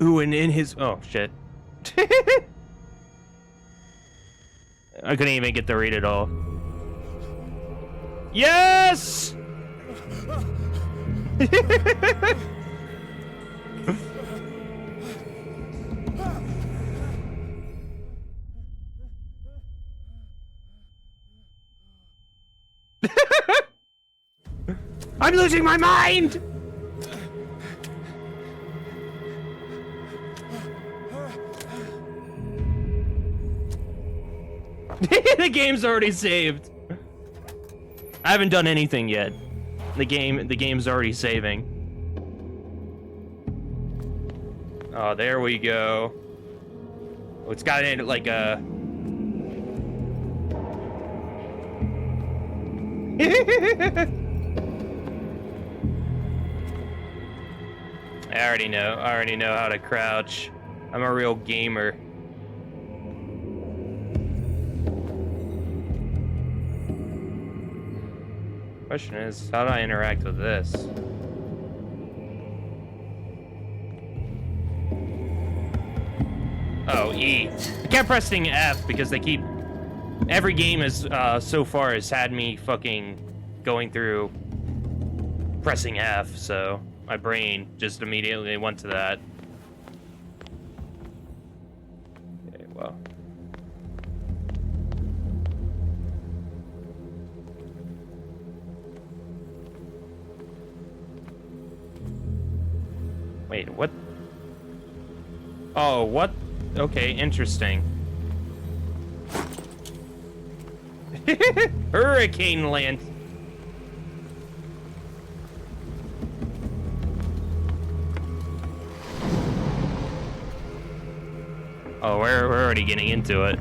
Ooh, and in his... Oh, shit. I couldn't even get to read it all. Yes! I'm losing my mind! The game's already saved. I haven't done anything yet. The game's already saving. Oh, there we go. Oh, it's got it like a... I already know how to crouch. I'm a real gamer. Question is, how do I interact with this? Oh, E. I kept pressing F because they keep... Every game is, so far has had me fucking going through pressing F, so my brain just immediately went to that. Okay, well. Wait, what? Oh, what? Okay, interesting. Hurricane land. Oh, we're already getting into it.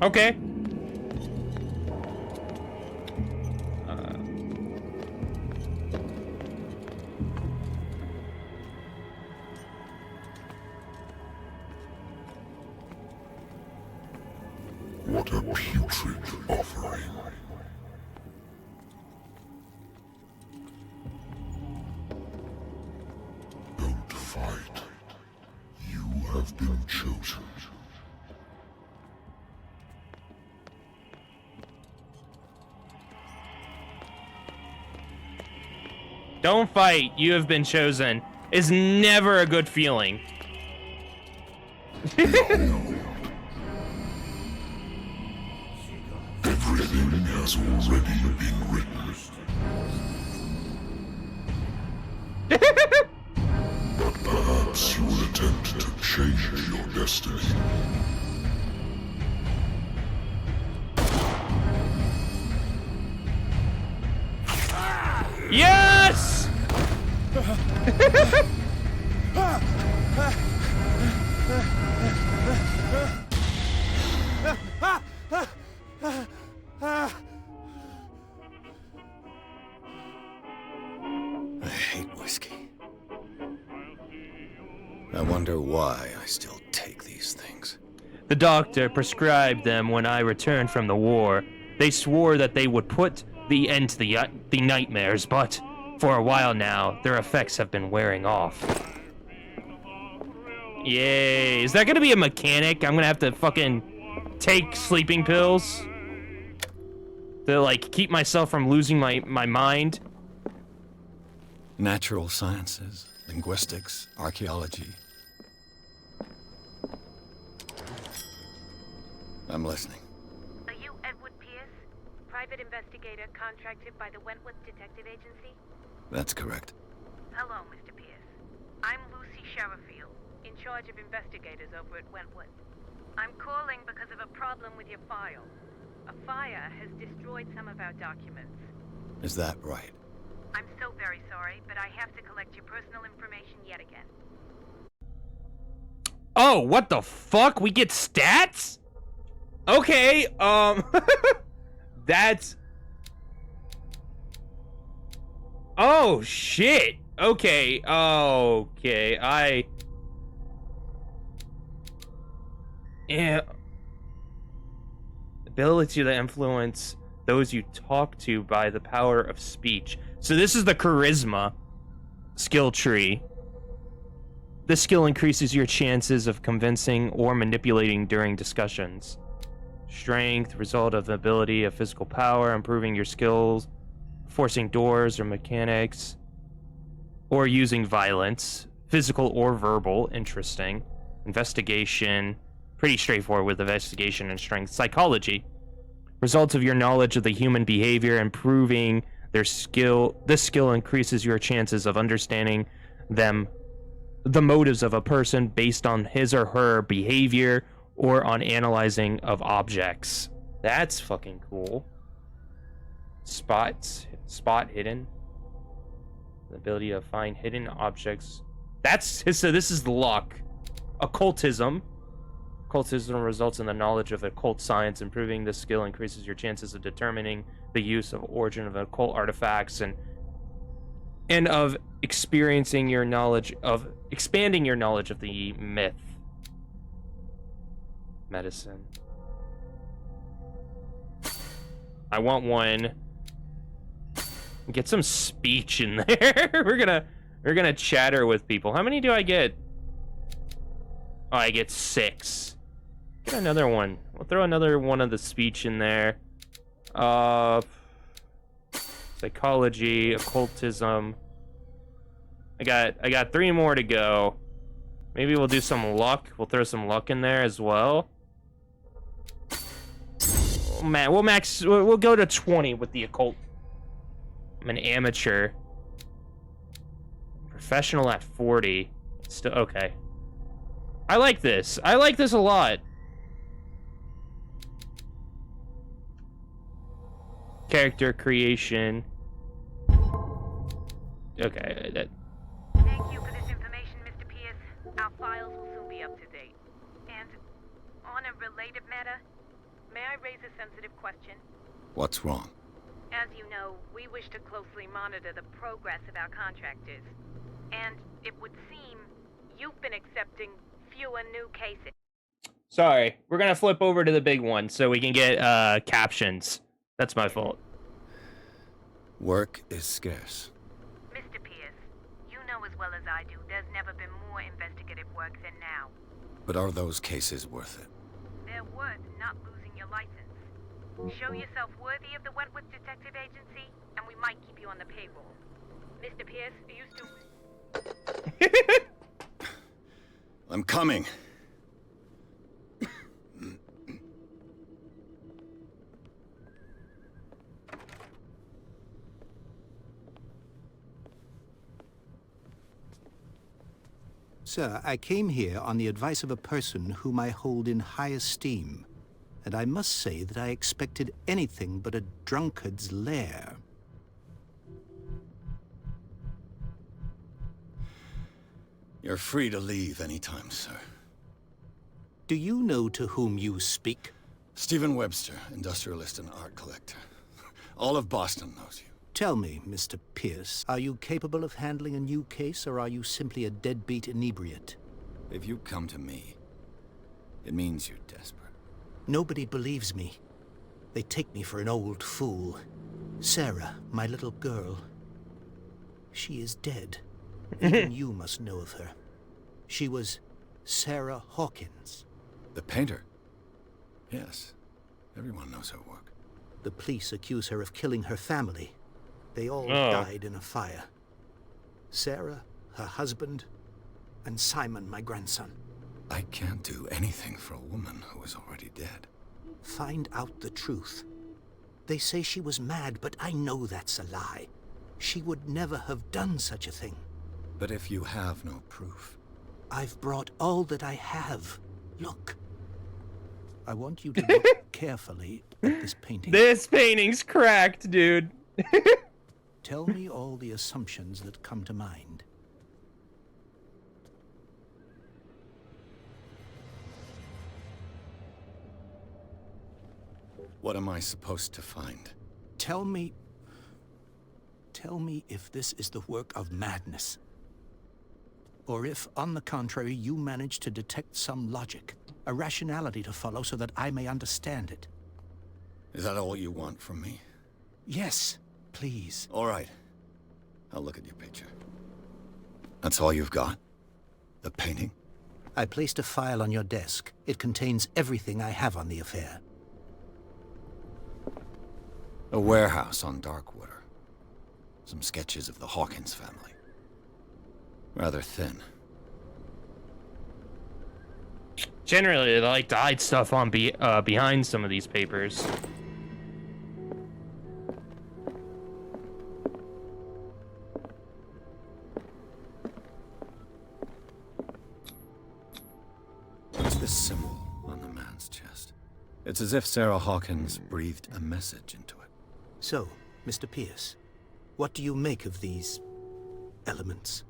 Okay. What a putrid offering. Don't fight. You have been chosen. Don't fight, you have been chosen. Is never a good feeling. Everything has already been written. But perhaps you will attempt to change your destiny. Yes! I hate whiskey. I wonder why I still take these things. The doctor prescribed them when I returned from the war. They swore that they would put the end to the nightmares, but for a while now, their effects have been wearing off. Yay. Is that gonna be a mechanic? I'm gonna have to fucking take sleeping pills to, like, keep myself from losing my mind? Natural sciences, linguistics, archaeology. I'm listening. Are you Edward Pierce, private investigator contracted by the Wentworth Detective Agency? That's correct. Hello, Mr. Pierce. I'm Lucy Sherifield, in charge of investigators over at Wentworth. I'm calling because of a problem with your file. A fire has destroyed some of our documents. Is that right? I'm so very sorry, but I have to collect your personal information yet again. Oh, what the fuck? We get stats? Okay, that's... Oh, shit. Okay, okay, Yeah. Ability to influence those you talk to by the power of speech. So this is the charisma skill tree. This skill increases your chances of convincing or manipulating during discussions. Strength, result of ability of physical power, improving your skills, forcing doors or mechanics, or using violence, physical or verbal. Interesting. Investigation, pretty straightforward with investigation and strength. Psychology, results of your knowledge of the human behavior, improving their skill. This skill increases your chances of understanding the motives of a person based on his or her behavior or on analyzing of objects. That's fucking cool. Spot hidden. The ability to find hidden objects. So this is luck. Occultism. Occultism results in the knowledge of occult science. Improving this skill increases your chances of determining the use of origin of occult artifacts and of expanding your knowledge of the myth. Medicine. I want one. Get some speech in there. We're gonna chatter with people. How many do I get? Oh, I get 6. Get another one. We'll throw another one of the speech in there. Psychology, occultism. I got 3 more to go. Maybe we'll do some luck. We'll throw some luck in there as well. Oh, man, we'll go to 20 with the occult. I'm an amateur. Professional at 40. Still okay. I like this. I like this a lot. Character creation. Okay, that. Thank you for this information, Mr. Pierce. Our files will soon be up to date. And on a related matter, may I raise a sensitive question? What's wrong? As you know, we wish to closely monitor the progress of our contractors. And it would seem you've been accepting fewer new cases. Sorry, we're gonna flip over to the big one so we can get captions. That's my fault. Work is scarce. Mr. Pierce, you know as well as I do, there's never been more investigative work than now. But are those cases worth it? They're worth not losing your license. Show yourself worthy of the Wentworth Detective Agency, and we might keep you on the payroll. Mr. Pierce, are you still... I'm coming. Sir, I came here on the advice of a person whom I hold in high esteem, and I must say that I expected anything but a drunkard's lair. You're free to leave anytime, sir. Do you know to whom you speak? Stephen Webster, industrialist and art collector. All of Boston knows you. Tell me, Mr. Pierce, are you capable of handling a new case, or are you simply a deadbeat inebriate? If you come to me, it means you're desperate. Nobody believes me. They take me for an old fool. Sarah, my little girl, she is dead. Even you must know of her. She was Sarah Hawkins. The painter? Yes. Everyone knows her work. The police accuse her of killing her family. They all died in a fire. Sarah, her husband, and Simon, my grandson. I can't do anything for a woman who is already dead. Find out the truth. They say she was mad, but I know that's a lie. She would never have done such a thing. But if you have no proof... I've brought all that I have. Look. I want you to look carefully at this painting. This painting's cracked, dude. Tell me all the assumptions that come to mind. What am I supposed to find? Tell me if this is the work of madness. Or if, on the contrary, you manage to detect some logic, a rationality to follow so that I may understand it. Is that all you want from me? Yes, please. All right. I'll look at your picture. That's all you've got? The painting? I placed a file on your desk. It contains everything I have on the affair. A warehouse on Darkwater. Some sketches of the Hawkins family. Rather thin. Generally, they like to hide stuff on behind some of these papers. What's this symbol on the man's chest? It's as if Sarah Hawkins breathed a message into it. So, Mr. Pierce, what do you make of these elements?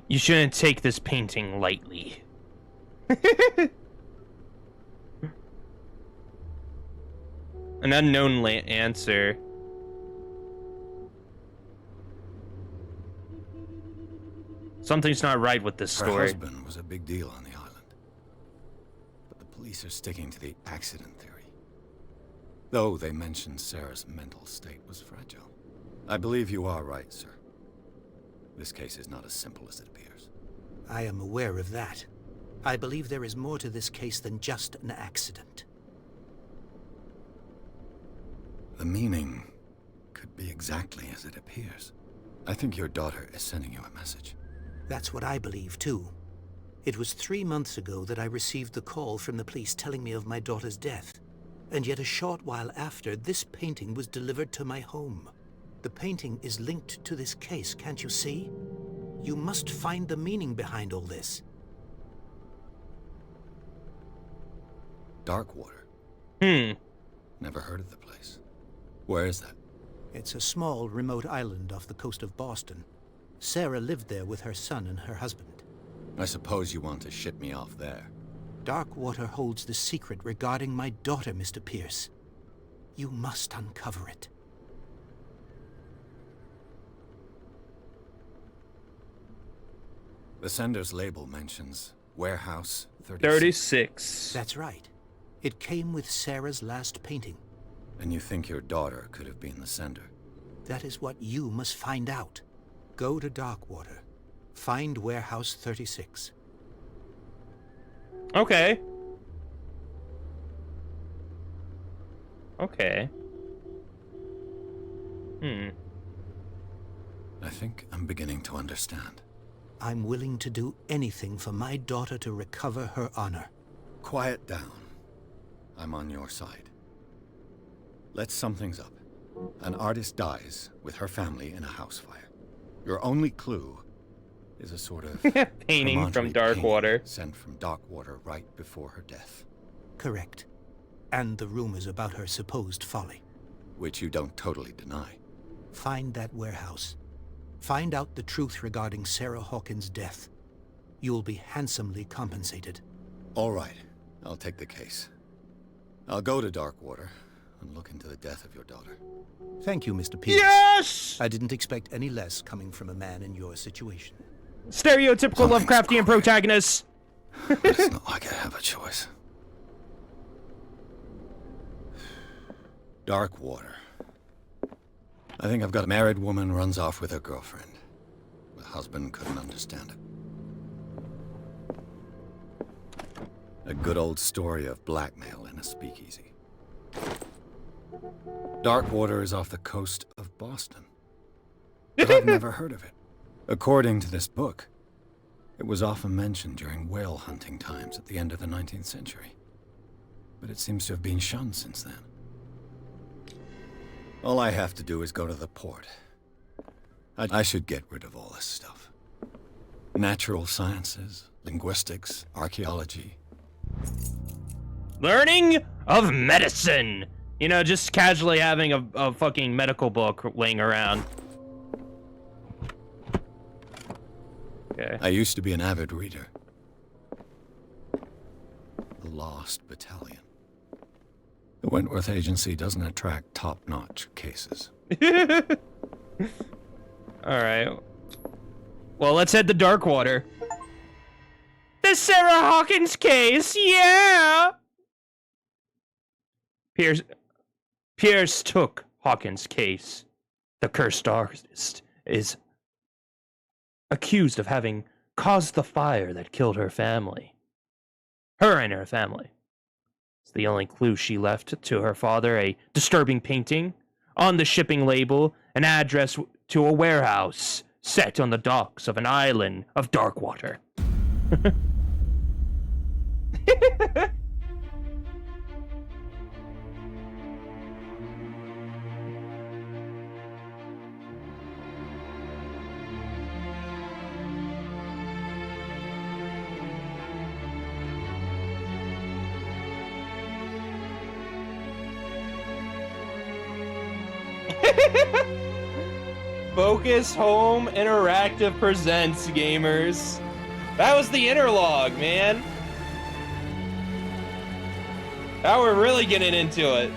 You shouldn't take this painting lightly. An unknown answer. Something's not right with this Her story. husband was a big deal on the island. But the police are sticking to the accident theory. Though they mentioned Sarah's mental state was fragile. I believe you are right, sir. This case is not as simple as it appears. I am aware of that. I believe there is more to this case than just an accident. The meaning could be exactly as it appears. I think your daughter is sending you a message. That's what I believe, too. It was 3 months ago that I received the call from the police telling me of my daughter's death. And yet a short while after, this painting was delivered to my home. The painting is linked to this case, can't you see? You must find the meaning behind all this. Darkwater. Never heard of the place. Where is that? It's a small, remote island off the coast of Boston. Sarah lived there with her son and her husband. I suppose you want to ship me off there. Darkwater holds the secret regarding my daughter, Mr. Pierce. You must uncover it. The sender's label mentions Warehouse 36. 36. That's right. It came with Sarah's last painting. And you think your daughter could have been the sender? That is what you must find out. Go to Darkwater. Find Warehouse 36. Okay. Okay. I think I'm beginning to understand. I'm willing to do anything for my daughter to recover her honor. Quiet down. I'm on your side. Let's sum things up. An artist dies with her family in a house fire. Your only clue is a sort of Painting from promontory Darkwater. painting sent from Darkwater right before her death, Correct. And the rumors about her supposed folly. which you don't totally deny. Find that warehouse. Find out the truth regarding Sarah Hawkins' death. You'll be handsomely compensated. All right, I'll take the case. I'll go to Darkwater and look into the death of your daughter. Thank you, Mr. Pierce. Yes! I didn't expect any less coming from a man in your situation. Stereotypical Something's Lovecraftian crooked. protagonist. It's not like I have a choice. Darkwater. I think I've got a married woman runs off with her girlfriend. The husband couldn't understand it. A good old story of blackmail in a speakeasy. Darkwater is off the coast of Boston. But I've never heard of it. According to this book, it was often mentioned during whale hunting times at the end of the 19th century. But it seems to have been shunned since then. All I have to do is go to the port. I should get rid of all this stuff. Natural sciences, linguistics, archaeology. Learning of medicine. You know, just casually having a fucking medical book laying around. Okay. I used to be an avid reader. The Lost Battalion. The Wentworth Agency doesn't attract top-notch cases. Alright. Well, let's head to Darkwater. The Sarah Hawkins case, yeah! Pierce took Hawkins' case. The cursed artist is accused of having caused the fire that killed her family. Her and her family. It's the only clue she left to her father, a disturbing painting. On the shipping label, an address to a warehouse set on the docks of an island of Darkwater. Focus Home Interactive presents, gamers. That was the interlog, man. Now we're really getting into it.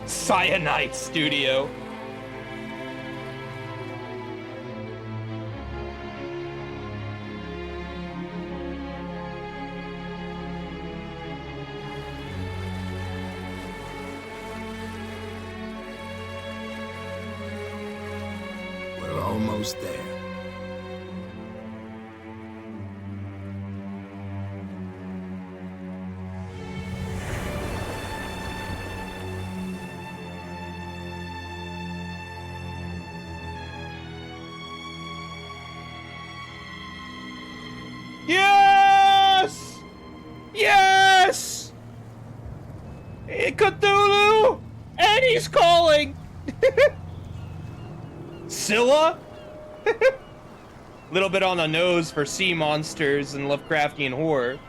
Cyanide Studio. Almost there. Yes! Yes! Cthulhu! And he's calling! Scylla? Little bit on the nose for sea monsters and Lovecraftian horror.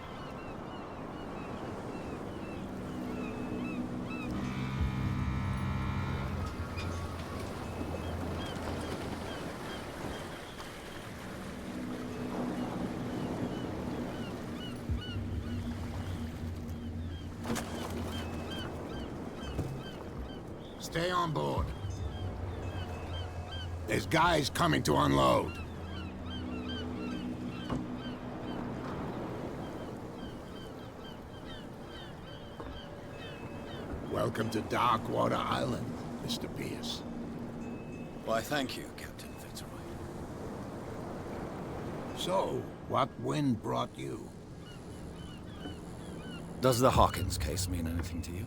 Stay on board. There's guys coming to unload. Welcome to Darkwater Island, Mr. Pierce. Why, thank you, Captain Fitzroy. So, what wind brought you? Does the Hawkins case mean anything to you?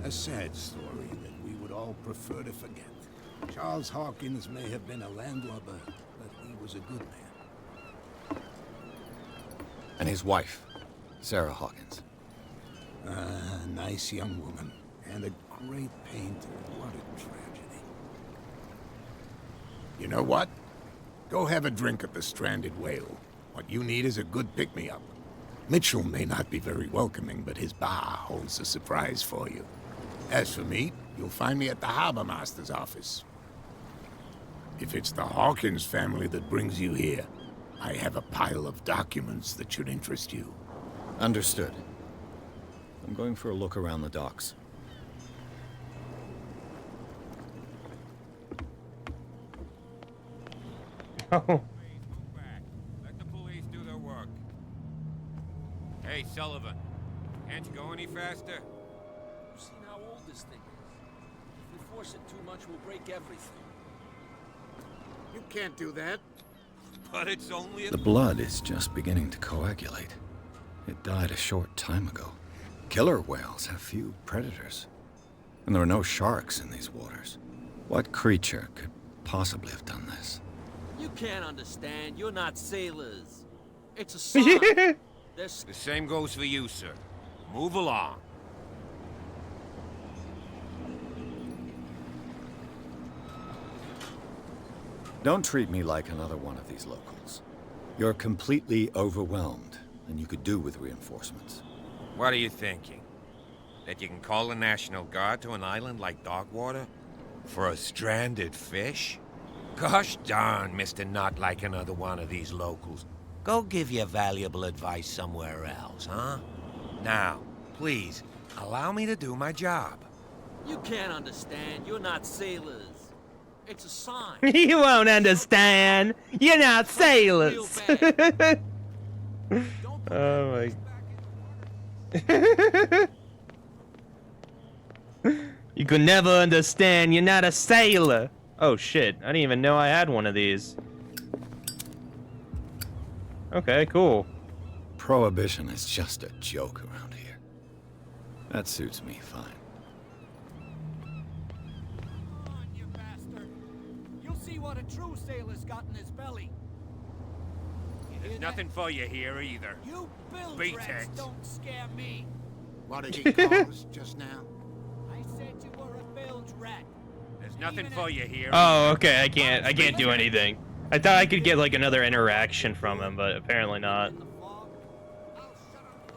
A sad story that we would all prefer to forget. Charles Hawkins may have been a landlubber, but he was a good man. And his wife, Sarah Hawkins. A nice young woman, and a great painter. What a tragedy. You know what? Go have a drink at the Stranded Whale. What you need is a good pick-me-up. Mitchell may not be very welcoming, but his bar holds a surprise for you. As for me, you'll find me at the Harbor Master's office. If it's the Hawkins family that brings you here, I have a pile of documents that should interest you. Understood. I'm going for a look around the docks. Oh. Move back. Let the police do their work. Hey, Sullivan. Can't you go any faster? You've seen how old this thing is. If we force it too much, we'll break everything. You can't do that. But it's only a... The blood is just beginning to coagulate. It died a short time ago. Killer whales have few predators. And there are no sharks in these waters. What creature could possibly have done this? You can't understand. You're not sailors. It's a sign. There's... The same goes for you, sir. Move along. Don't treat me like another one of these locals. You're completely overwhelmed, and you could do with reinforcements. What are you thinking? That you can call the National Guard to an island like Darkwater? For a stranded fish? Gosh darn, Mr. Not like another one of these locals. Go give your valuable advice somewhere else, huh? Now, please, allow me to do my job. You can't understand. You're not sailors. It's a sign. You won't understand. You're not Real sailors. bad. Oh my. You could never understand. You're not a sailor. Oh shit! I didn't even know I had one of these. Okay, cool. Prohibition is just a joke around here. That suits me fine. Come on, you bastard. You'll see what a true sailor's got in his belly. You hear There's that? nothing for you here either. You bilge Beat rats it. don't scare me. What did he call us just now? I said you were a bilge rat. There's nothing for you here. Oh, okay. I can't do anything. I thought I could get like another interaction from him, but apparently not. In the fog. I'll shut up.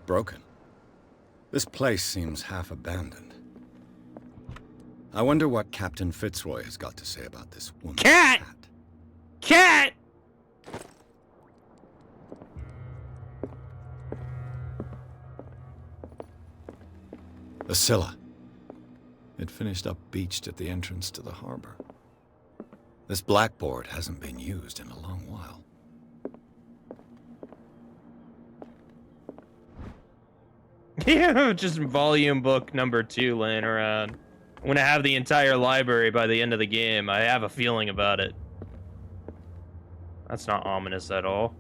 Broken. This place seems half abandoned. I wonder what Captain Fitzroy has got to say about this woman. Cat! Cat! The Scylla. It finished up beached at the entrance to the harbor. This blackboard hasn't been used in a long while. Yeah, just volume book number 2 laying around. I'm gonna have the entire library by the end of the game. I have a feeling about it. That's not ominous at all.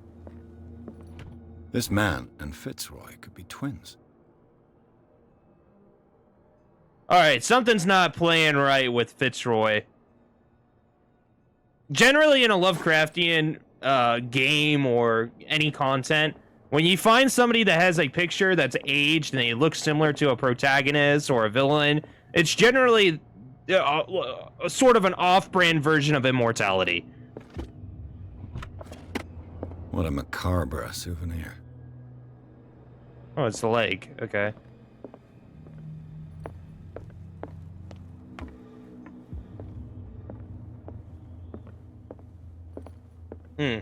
This man and Fitzroy could be twins. Alright, something's not playing right with Fitzroy. Generally in a Lovecraftian game or any content, when you find somebody that has a picture that's aged and they look similar to a protagonist or a villain, it's generally a sort of an off-brand version of immortality. What a macabre souvenir. Oh, it's the leg. Okay. Hmm.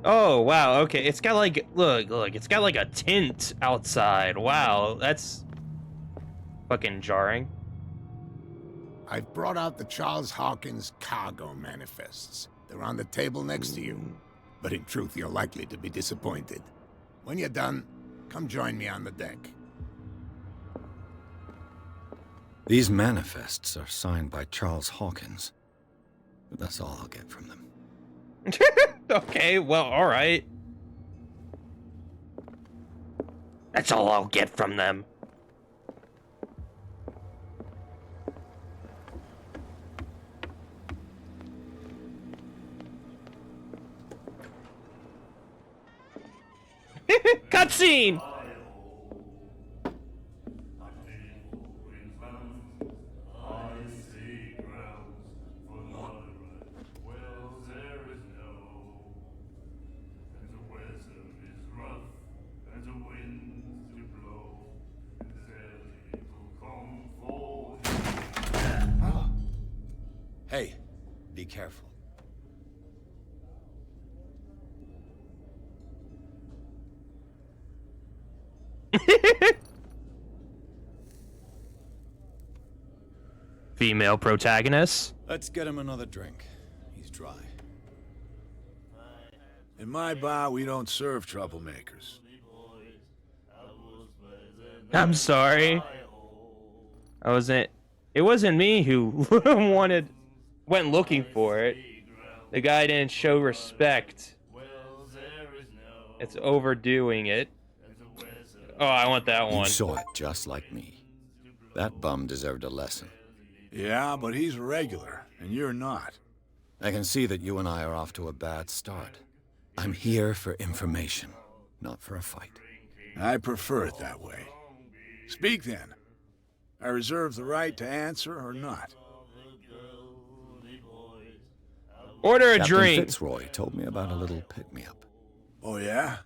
Oh, wow, okay. It's got like, look, it's got like a tint outside. Wow, that's fucking jarring. I've brought out the Charles Hawkins cargo manifests. They're on the table next to you. But in truth, you're likely to be disappointed. When you're done, come join me on the deck. These manifests are signed by Charles Hawkins. But that's all I'll get from them. Okay, well, alright. That's all I'll get from them. Cutscene! Hey, be careful. Female protagonist. Let's get him another drink. He's dry. In my bar, we don't serve troublemakers. I'm sorry. It wasn't me who went looking for it. The guy didn't show respect. It's overdoing it. Oh, I want that You one. saw it just like me. That bum deserved a lesson. Yeah, but he's a regular, and you're not. I can see that you and I are off to a bad start. I'm here for information, not for a fight. I prefer it that way. Speak then. I reserve the right to answer or not. Order a Captain drink. Fitzroy told me about a little pick-me-up. Oh, yeah?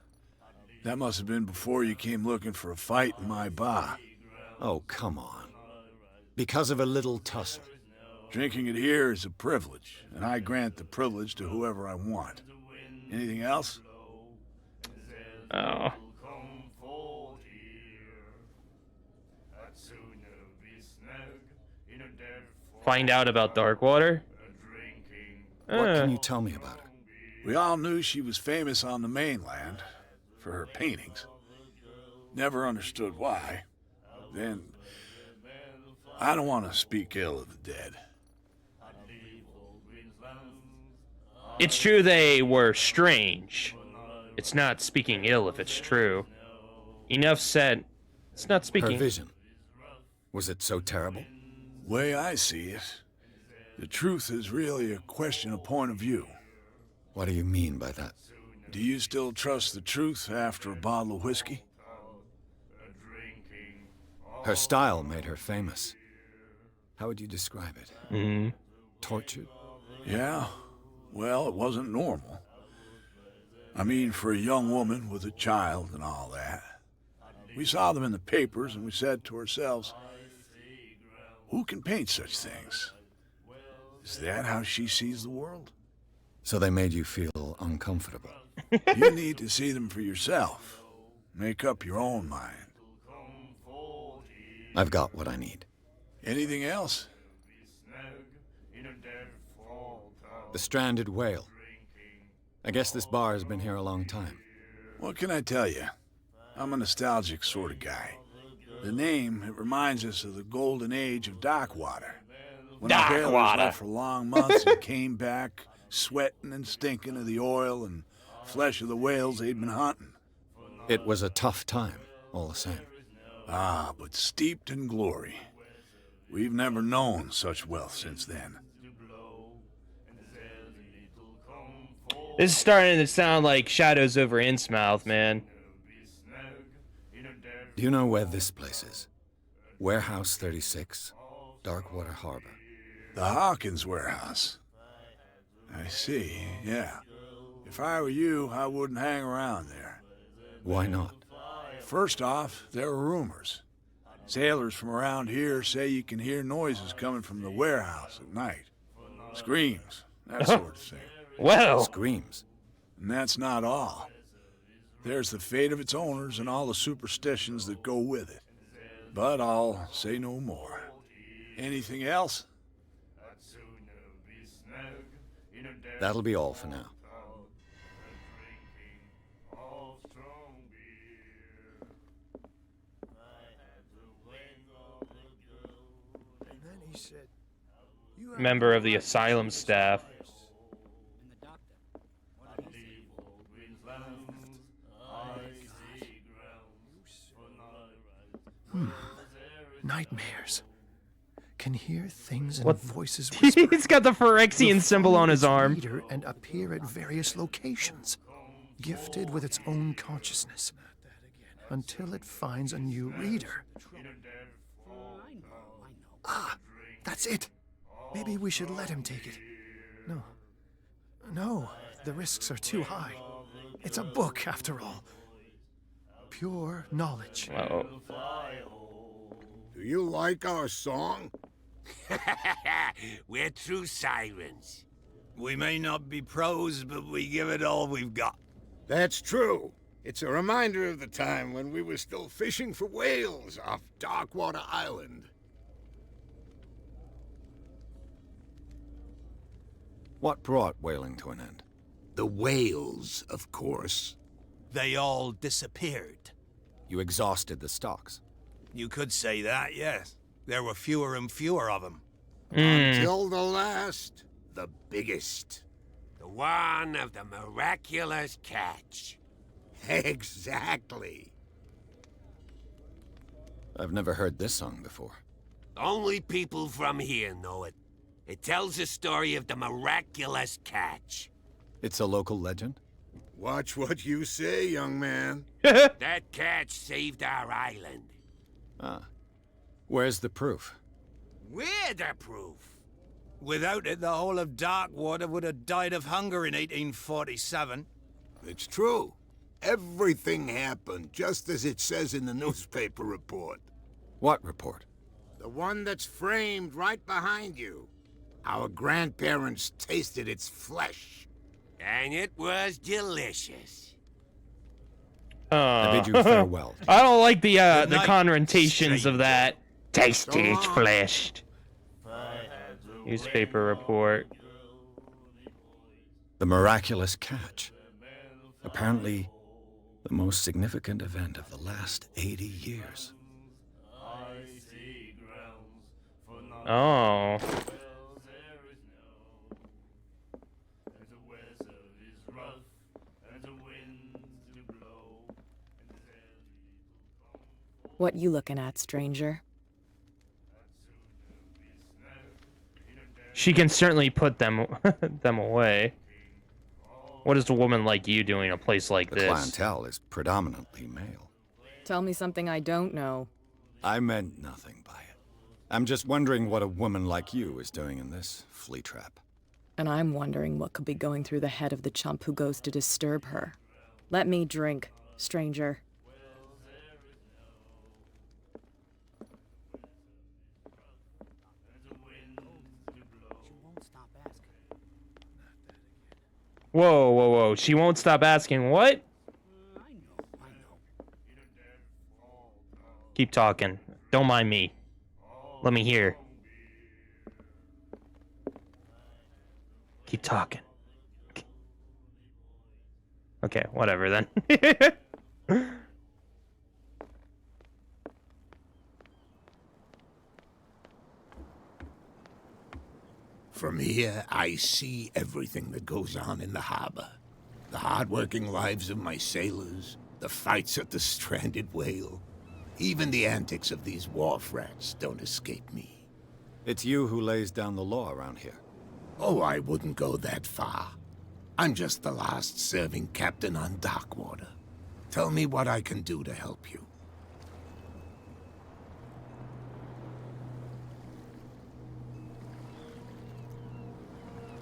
That must have been before you came looking for a fight in my bar. Oh, come on. Because of a little tussle. Drinking it here is a privilege, and I grant the privilege to whoever I want. Anything else? Oh. Find out about Darkwater? What can you tell me about her? We all knew she was famous on the mainland for her paintings. Never understood why. Then, I don't want to speak ill of the dead. It's true they were strange. It's not speaking ill if it's true. Enough said. It's not Her speaking. vision. Was it so terrible? Way I see it, the truth is really a question of point of view. What do you mean by that? Do you still trust the truth after a bottle of whiskey? Her style made her famous. How would you describe it? Tortured? Yeah, well, it wasn't normal. I mean, for a young woman with a child and all that. We saw them in the papers and we said to ourselves, who can paint such things? Is that how she sees the world? So they made you feel uncomfortable. You need to see them for yourself. Make up your own mind. I've got what I need. Anything else? The stranded whale. I guess this bar has been here a long time. What can I tell you? I'm a nostalgic sort of guy. The name, it reminds us of the golden age of Darkwater. When the whalers left for long months and came back, sweating and stinking of the oil and flesh of the whales they'd been hunting. It was a tough time, all the same. Ah, but steeped in glory. We've never known such wealth since then. This is starting to sound like Shadows over Innsmouth, man. Do you know where this place is? Warehouse 36, Darkwater Harbor. The Hawkins warehouse. I see, yeah. If I were you, I wouldn't hang around there. Why not? First off, there are rumors. Sailors from around here say you can hear noises coming from the warehouse at night. Screams, that sort of thing. Well. Screams. And that's not all. There's the fate of its owners and all the superstitions that go with it. But I'll say no more. Anything else? That'll be all for now. Member of the asylum staff. Nightmares. Can hear things and What? voices whisper. He's got the Phyrexian symbol on his arm. Reader and appear at various locations, gifted with its own consciousness, until it finds a new reader. Ah, that's it. Maybe we should let him take it. No, the risks are too high. It's a book, after all. Pure knowledge. Uh-oh. Do you like our song? We're true sirens. We may not be pros, but we give it all we've got. That's true. It's a reminder of the time when we were still fishing for whales off Darkwater Island. What brought whaling to an end? The whales, of course. They all disappeared. You exhausted the stocks. You could say that, yes. There were fewer and fewer of them. Until the last, the biggest. The one of the miraculous catch. Exactly. I've never heard this song before. Only people from here know it. It tells the story of the miraculous catch. It's a local legend? Watch what you say, young man. That catch saved our island. Ah. Where's the proof? We're the proof. Without it, the whole of Darkwater would have died of hunger in 1847. It's true. Everything happened just as it says in the newspaper report. What report? The one that's framed right behind you. Our grandparents tasted its flesh. And it was delicious. I bid you farewell. I don't like the night, connotations of stranger. that. Tasted So its long. flesh. Newspaper report. The miraculous catch. Apparently, the most significant event of the last 80 years. Oh. What you looking at, stranger? She can certainly put them them away. What is a woman like you doing in a place like The this? clientele is predominantly male. Tell me something I don't know. I meant nothing by it. I'm just wondering what a woman like you is doing in this flea trap. And I'm wondering what could be going through the head of the chump who goes to disturb her. Let me drink, stranger. Whoa, whoa, whoa. She won't stop asking what? Keep talking. Don't mind me. Let me hear. Keep talking. Okay, whatever then. From here, I see everything that goes on in the harbor. The hard-working lives of my sailors, the fights at the stranded whale. Even the antics of these wharf rats don't escape me. It's you who lays down the law around here. Oh, I wouldn't go that far. I'm just the last serving captain on Darkwater. Tell me what I can do to help you.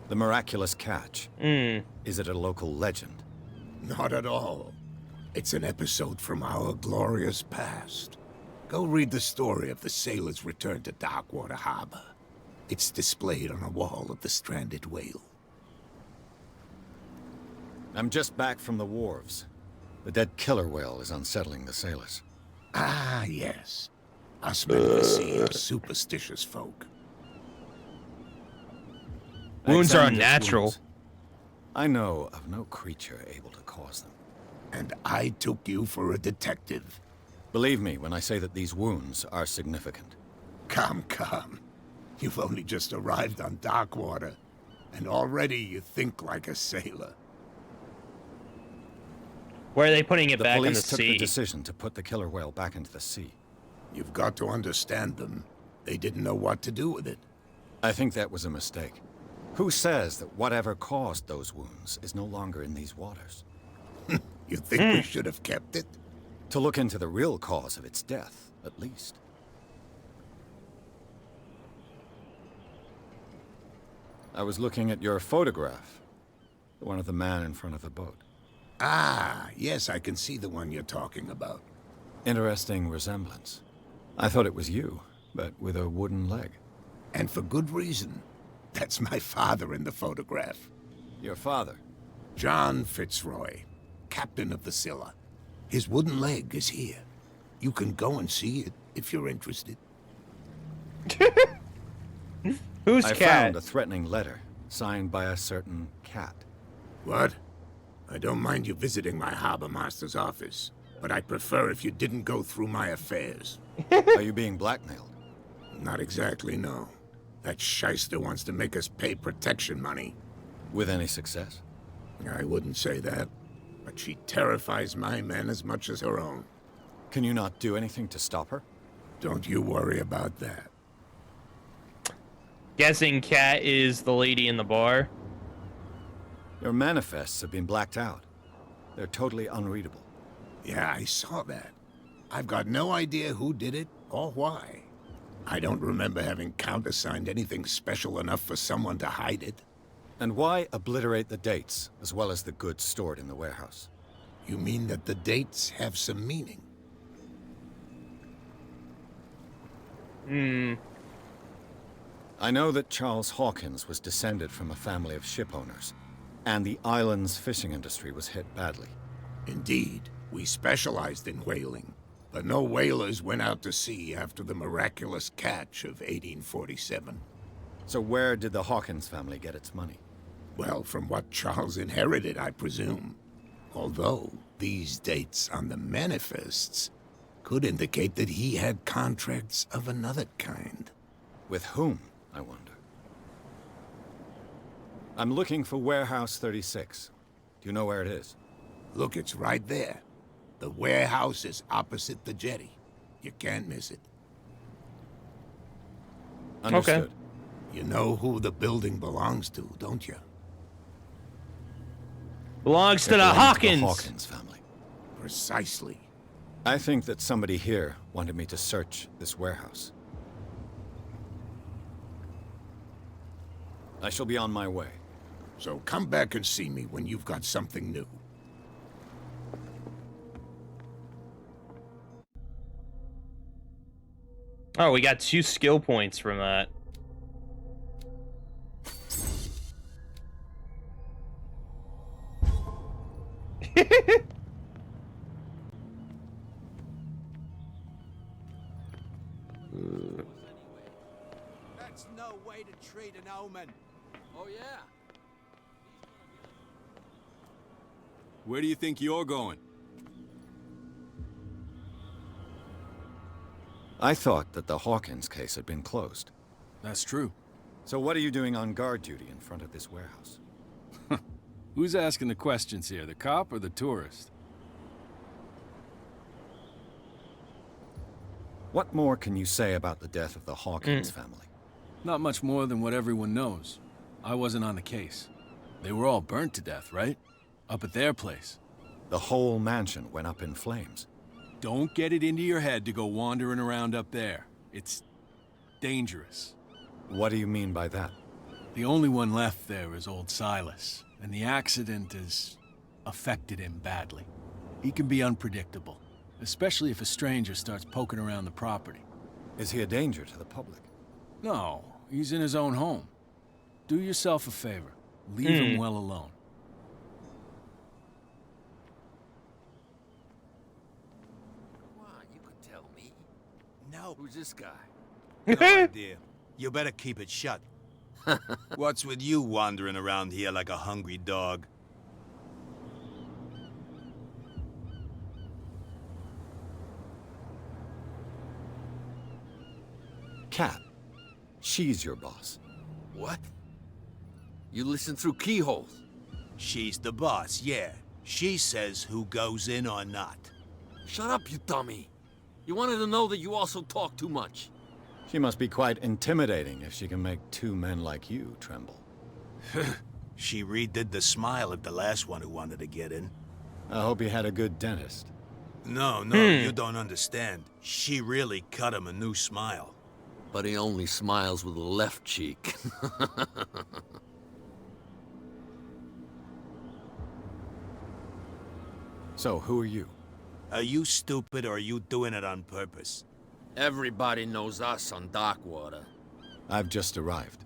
The miraculous catch. Is it a local legend? Not at all. It's an episode from our glorious past. Go read the story of the sailors' return to Darkwater Harbor. It's displayed on a wall of the stranded whale. I'm just back from the wharves. The dead killer whale is unsettling the sailors. Ah, yes. Us men of the sea are superstitious folk. I Wounds are examined its unnatural. wounds. I know of no creature able to cause them. And I took you for a detective. Believe me when I say that these wounds are significant. Come, come. You've only just arrived on Darkwater, and already you think like a sailor. Where are they putting it The back in the police took the sea? decision to put the killer whale back into the sea. You've got to understand them. They didn't know what to do with it. I think that was a mistake. Who says that whatever caused those wounds is no longer in these waters? You think we should have kept it? To look into the real cause of its death, at least. I was looking at your photograph. The one of the man in front of the boat. Ah, yes, I can see the one you're talking about. Interesting resemblance. I thought it was you, but with a wooden leg. And for good reason. That's my father in the photograph. Your father? John Fitzroy, captain of the Scylla. His wooden leg is here. You can go and see it if you're interested. Who's I cat? found a threatening letter, signed by a certain cat. What? I don't mind you visiting my harbor master's office, but I'd prefer if you didn't go through my affairs. Are you being blackmailed? Not exactly, no. That shyster wants to make us pay protection money. With any success? I wouldn't say that, but she terrifies my men as much as her own. Can you not do anything to stop her? Don't you worry about that. Guessing Cat is the lady in the bar. Your manifests have been blacked out. They're totally unreadable. Yeah, I saw that. I've got no idea who did it or why. I don't remember having countersigned anything special enough for someone to hide it. And why obliterate the dates, as well as the goods stored in the warehouse? You mean that the dates have some meaning? I know that Charles Hawkins was descended from a family of ship owners, and the island's fishing industry was hit badly. Indeed, we specialized in whaling, but no whalers went out to sea after the miraculous catch of 1847. So where did the Hawkins family get its money? Well, from what Charles inherited, I presume. Although, these dates on the manifests could indicate that he had contracts of another kind. With whom, I wonder? I'm looking for Warehouse 36. Do you know where it is? Look, it's right there. The warehouse is opposite the jetty. You can't miss it. Understood. Okay. You know who the building belongs to, don't you? Belongs to It the belonged Hawkins. to the Hawkins family. Precisely. I think that somebody here wanted me to search this warehouse. I shall be on my way. So come back and see me when you've got something new. Oh, we got 2 skill points from that. That's no way to treat an omen. Oh, yeah. Where do you think you're going? I thought that the Hawkins case had been closed. That's true. So what are you doing on guard duty in front of this warehouse? Who's asking the questions here, the cop or the tourist? What more can you say about the death of the Hawkins family? Not much more than what everyone knows. I wasn't on the case. They were all burnt to death, right? Up at their place. The whole mansion went up in flames. Don't get it into your head to go wandering around up there. It's dangerous. What do you mean by that? The only one left there is old Silas, and the accident has affected him badly. He can be unpredictable, especially if a stranger starts poking around the property. Is he a danger to the public? No, he's in his own home. Do yourself a favor. Leave him well alone. Come on, you could tell me. No, Who's this guy? no idea. You better keep it shut. What's with you wandering around here like a hungry dog? Cat. She's your boss. What? You listen through keyholes. She's the boss, yeah. She says who goes in or not. Shut up, you dummy. You wanted to know that you also talk too much. She must be quite intimidating if she can make 2 men like you tremble. She redid the smile at the last one who wanted to get in. I hope you had a good dentist. No, you don't understand. She really cut him a new smile. But he only smiles with the left cheek. So, who are you? Are you stupid or are you doing it on purpose? Everybody knows us on Darkwater. I've just arrived.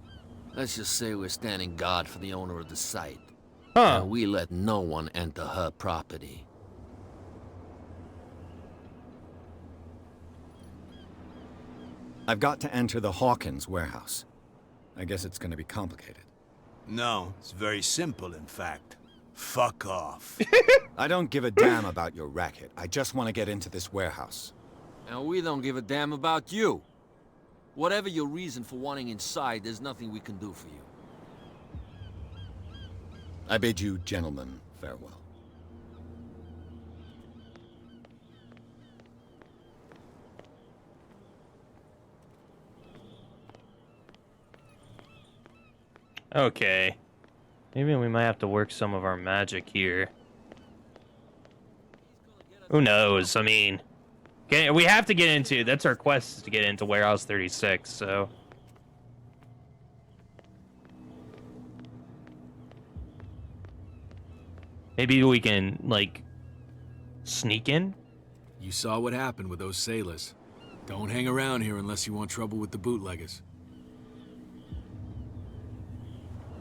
Let's just say we're standing guard for the owner of the site. Huh. And we let no one enter her property. I've got to enter the Hawkins warehouse. I guess it's gonna be complicated. No, it's very simple, in fact. Fuck off. I don't give a damn about your racket. I just want to get into this warehouse. And we don't give a damn about you. Whatever your reason for wanting inside, there's nothing we can do for you. I bid you gentlemen farewell. Okay. Maybe we might have to work some of our magic here. Who knows? I mean, okay, we have to get into... That's our quest, is to get into Warehouse 36, so... Maybe we can, like, sneak in? You saw what happened with those sailors. Don't hang around here unless you want trouble with the bootleggers.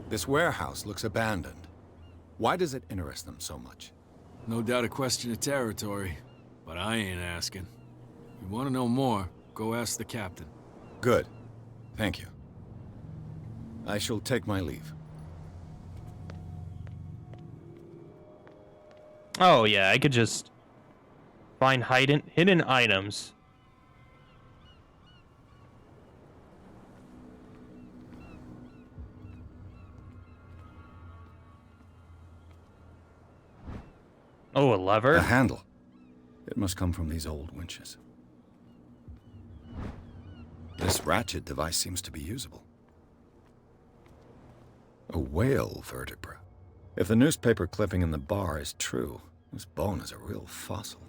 This warehouse looks abandoned. Why does it interest them so much? No doubt a question of territory, but I ain't asking. If you want to know more, go ask the captain. Good. Thank you. I shall take my leave. Oh, yeah, I could just find hidden items. Oh, a lever? A handle. It must come from these old winches. This ratchet device seems to be usable. A whale vertebra. If the newspaper clipping in the bar is true, this bone is a real fossil.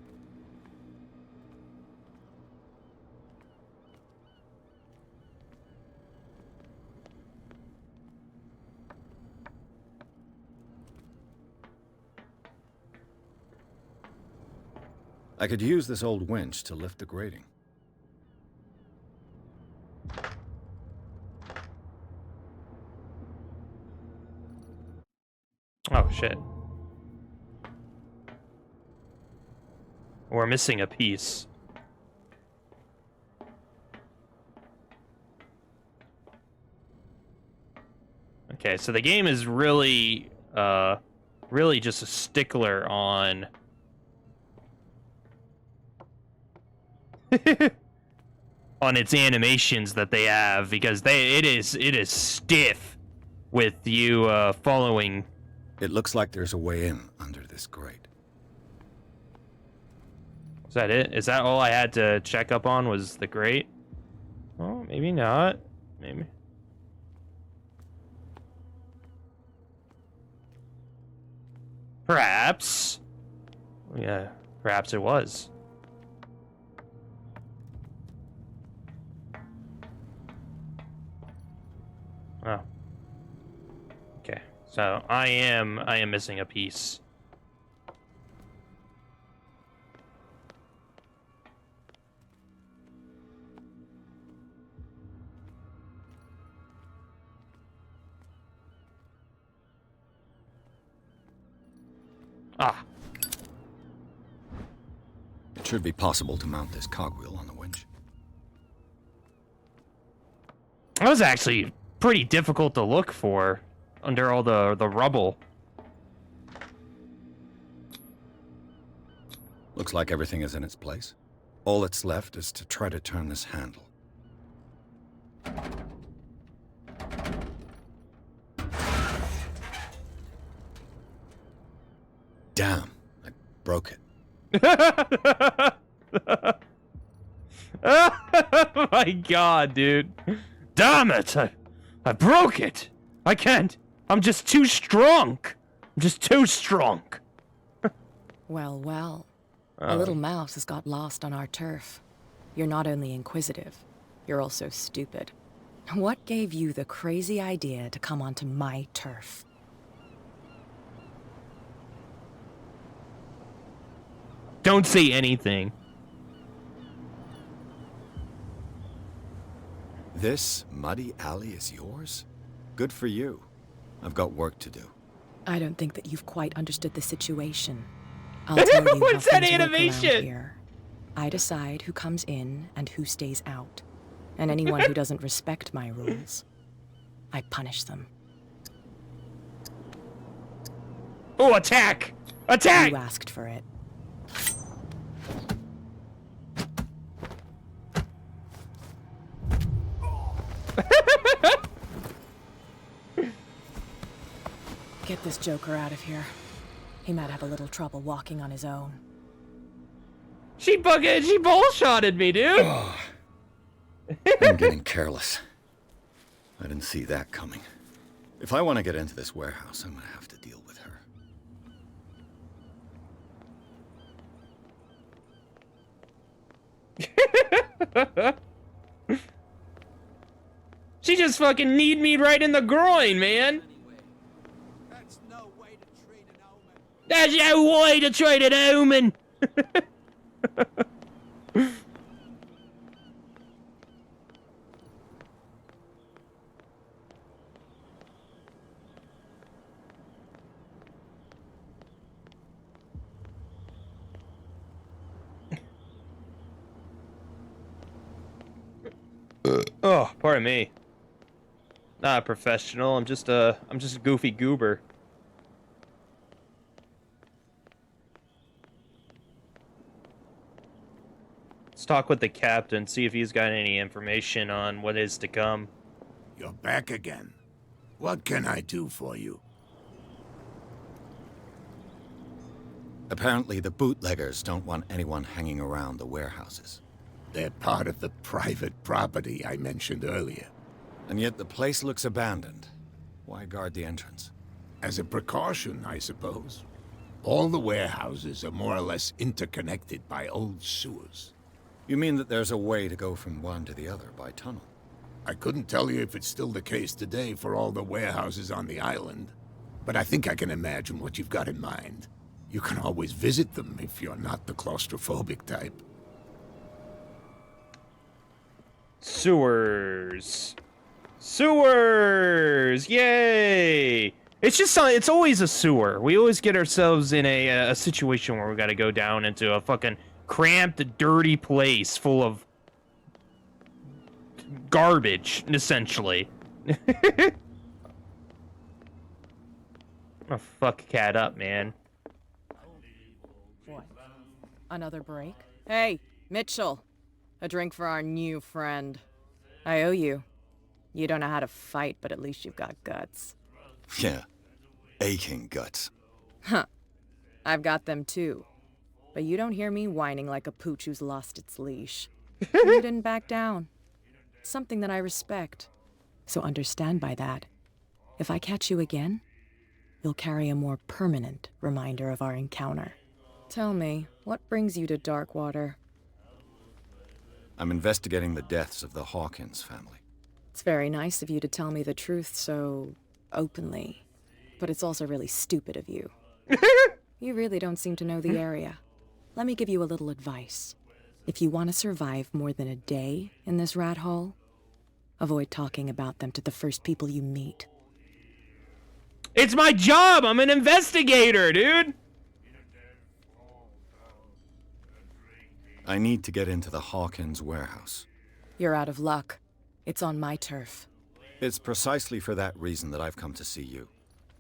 I could use this old winch to lift the grating. Oh, shit. We're missing a piece. Okay, so the game is really, really just a stickler on... on its animations that they have, because it is stiff with you, following... It looks like there's a way in under this grate. Is that it? Is that all I had to check up on was the grate? Oh, maybe not. Maybe. Perhaps. Yeah, perhaps it was. Oh. Okay. So I am missing a piece. Ah. It should be possible to mount this cogwheel on the winch. That was actually pretty difficult to look for under all the rubble. Looks like everything is in its place. All that's left is to try to turn this handle. Damn, I broke it. Oh my god, dude. Damn it! I broke it! I can't! I'm just too strong! I'm just too strong! Well, well. A little mouse has got lost on our turf. You're not only inquisitive, you're also stupid. What gave you the crazy idea to come onto my turf? Don't say anything. This muddy alley is yours? Good for you. I've got work to do. I don't think that you've quite understood the situation. I'll tell you What's how that things work around animation? here. I decide who comes in and who stays out. And anyone who doesn't respect my rules, I punish them. Oh, attack! Attack! You asked for it. Get this joker out of here. He might have a little trouble walking on his own. She bullshotted me, dude! I'm getting careless. I didn't see that coming. If I want to get into this warehouse, I'm gonna have to deal with her. She just fucking kneed me right in the groin, man. That's no way to treat an omen. That's no way to treat an omen. Oh, pardon me. Not a professional. I'm just a goofy goober. Let's talk with the captain, see if he's got any information on what is to come. You're back again. What can I do for you? Apparently, the bootleggers don't want anyone hanging around the warehouses. They're part of the private property I mentioned earlier. And yet the place looks abandoned. Why guard the entrance? As a precaution, I suppose. All the warehouses are more or less interconnected by old sewers. You mean that there's a way to go from one to the other by tunnel? I couldn't tell you if it's still the case today for all the warehouses on the island, but I think I can imagine what you've got in mind. You can always visit them if you're not the claustrophobic type. Sewers. Sewers! Yay! It's just, it's always a sewer. We always get ourselves in a situation where we gotta go down into a fucking cramped, dirty place full of garbage, essentially. Oh, fuck cat up, man. What? Another break? Hey, Mitchell. A drink for our new friend. I owe you. You don't know how to fight, but at least you've got guts. Yeah. Aching guts. Huh. I've got them too. But you don't hear me whining like a pooch who's lost its leash. You didn't back down. It's something that I respect. So understand by that. If I catch you again, you'll carry a more permanent reminder of our encounter. Tell me, what brings you to Darkwater? I'm investigating the deaths of the Hawkins family. It's very nice of you to tell me the truth so openly. But it's also really stupid of you. You really don't seem to know the area. Let me give you a little advice. If you want to survive more than a day in this rat hole, avoid talking about them to the first people you meet. It's my job! I'm an investigator, dude! I need to get into the Hawkins warehouse. You're out of luck. It's on my turf. It's precisely for that reason that I've come to see you.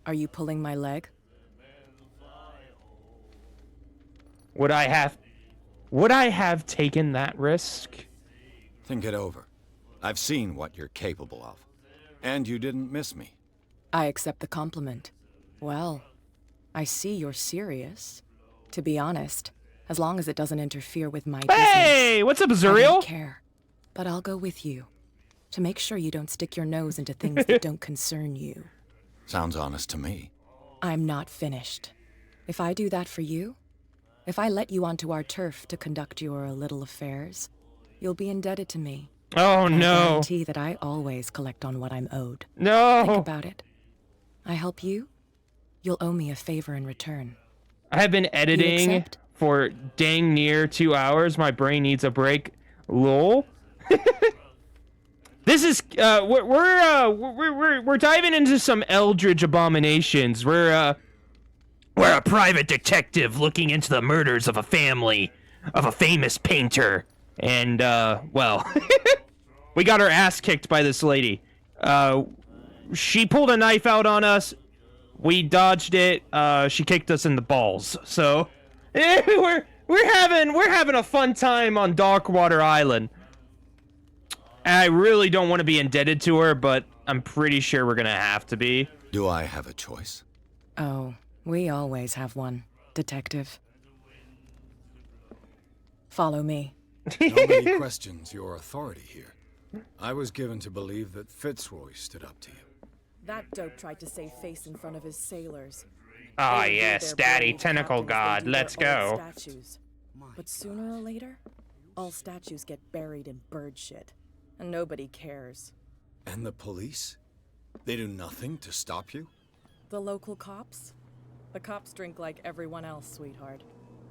Are you pulling my leg? Would I have taken that risk? Think it over. I've seen what you're capable of. And you didn't miss me. I accept the compliment. Well, I see you're serious. To be honest, as long as it doesn't interfere with my business. Hey, what's up, I Azuriel? don't care. But I'll go with you. To make sure you don't stick your nose into things that don't concern you. Sounds honest to me. I'm not finished. If I do that for you, if I let you onto our turf to conduct your little affairs, you'll be indebted to me. Oh, And I no. guarantee that I always collect on what I'm owed. No. Think about it. I help you, you'll owe me a favor in return. I have been editing accept? for dang near 2 hours. My brain needs a break. Lol. This is we're diving into some eldritch abominations. We're a private detective looking into the murders of a family of a famous painter, and well, we got our ass kicked by this lady. She pulled a knife out on us. We dodged it. She kicked us in the balls. So we're having a fun time on Darkwater Island. I really don't want to be indebted to her, but I'm pretty sure we're gonna have to be. Do I have a choice? Oh, we always have one, detective. Follow me. Nobody questions your authority here. I was given to believe that Fitzroy stood up to you. That dope tried to save face in front of his sailors. Ah, They would do yes, their Daddy, brave Tentacle captains, they God, do let's their old go. Statues. But sooner or later, all statues get buried in bird shit, and nobody cares. And the police? They do nothing to stop you? The local cops? The cops drink like everyone else, sweetheart.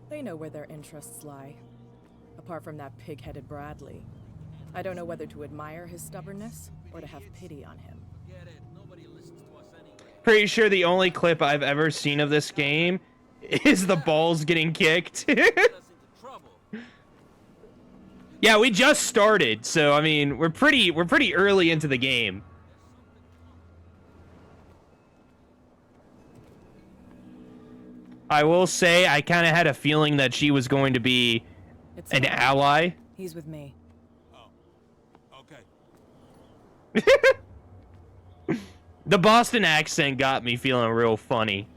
They know where their interests lie. Apart from that pig-headed Bradley. I don't know whether to admire his stubbornness or to have pity on him. Pretty sure the only clip I've ever seen of this game is the balls getting kicked. Yeah, we just started, so I mean, we're pretty early into the game. I will say I kind of had a feeling that she was going to be an ally. He's with me. Oh, okay. The Boston accent got me feeling real funny.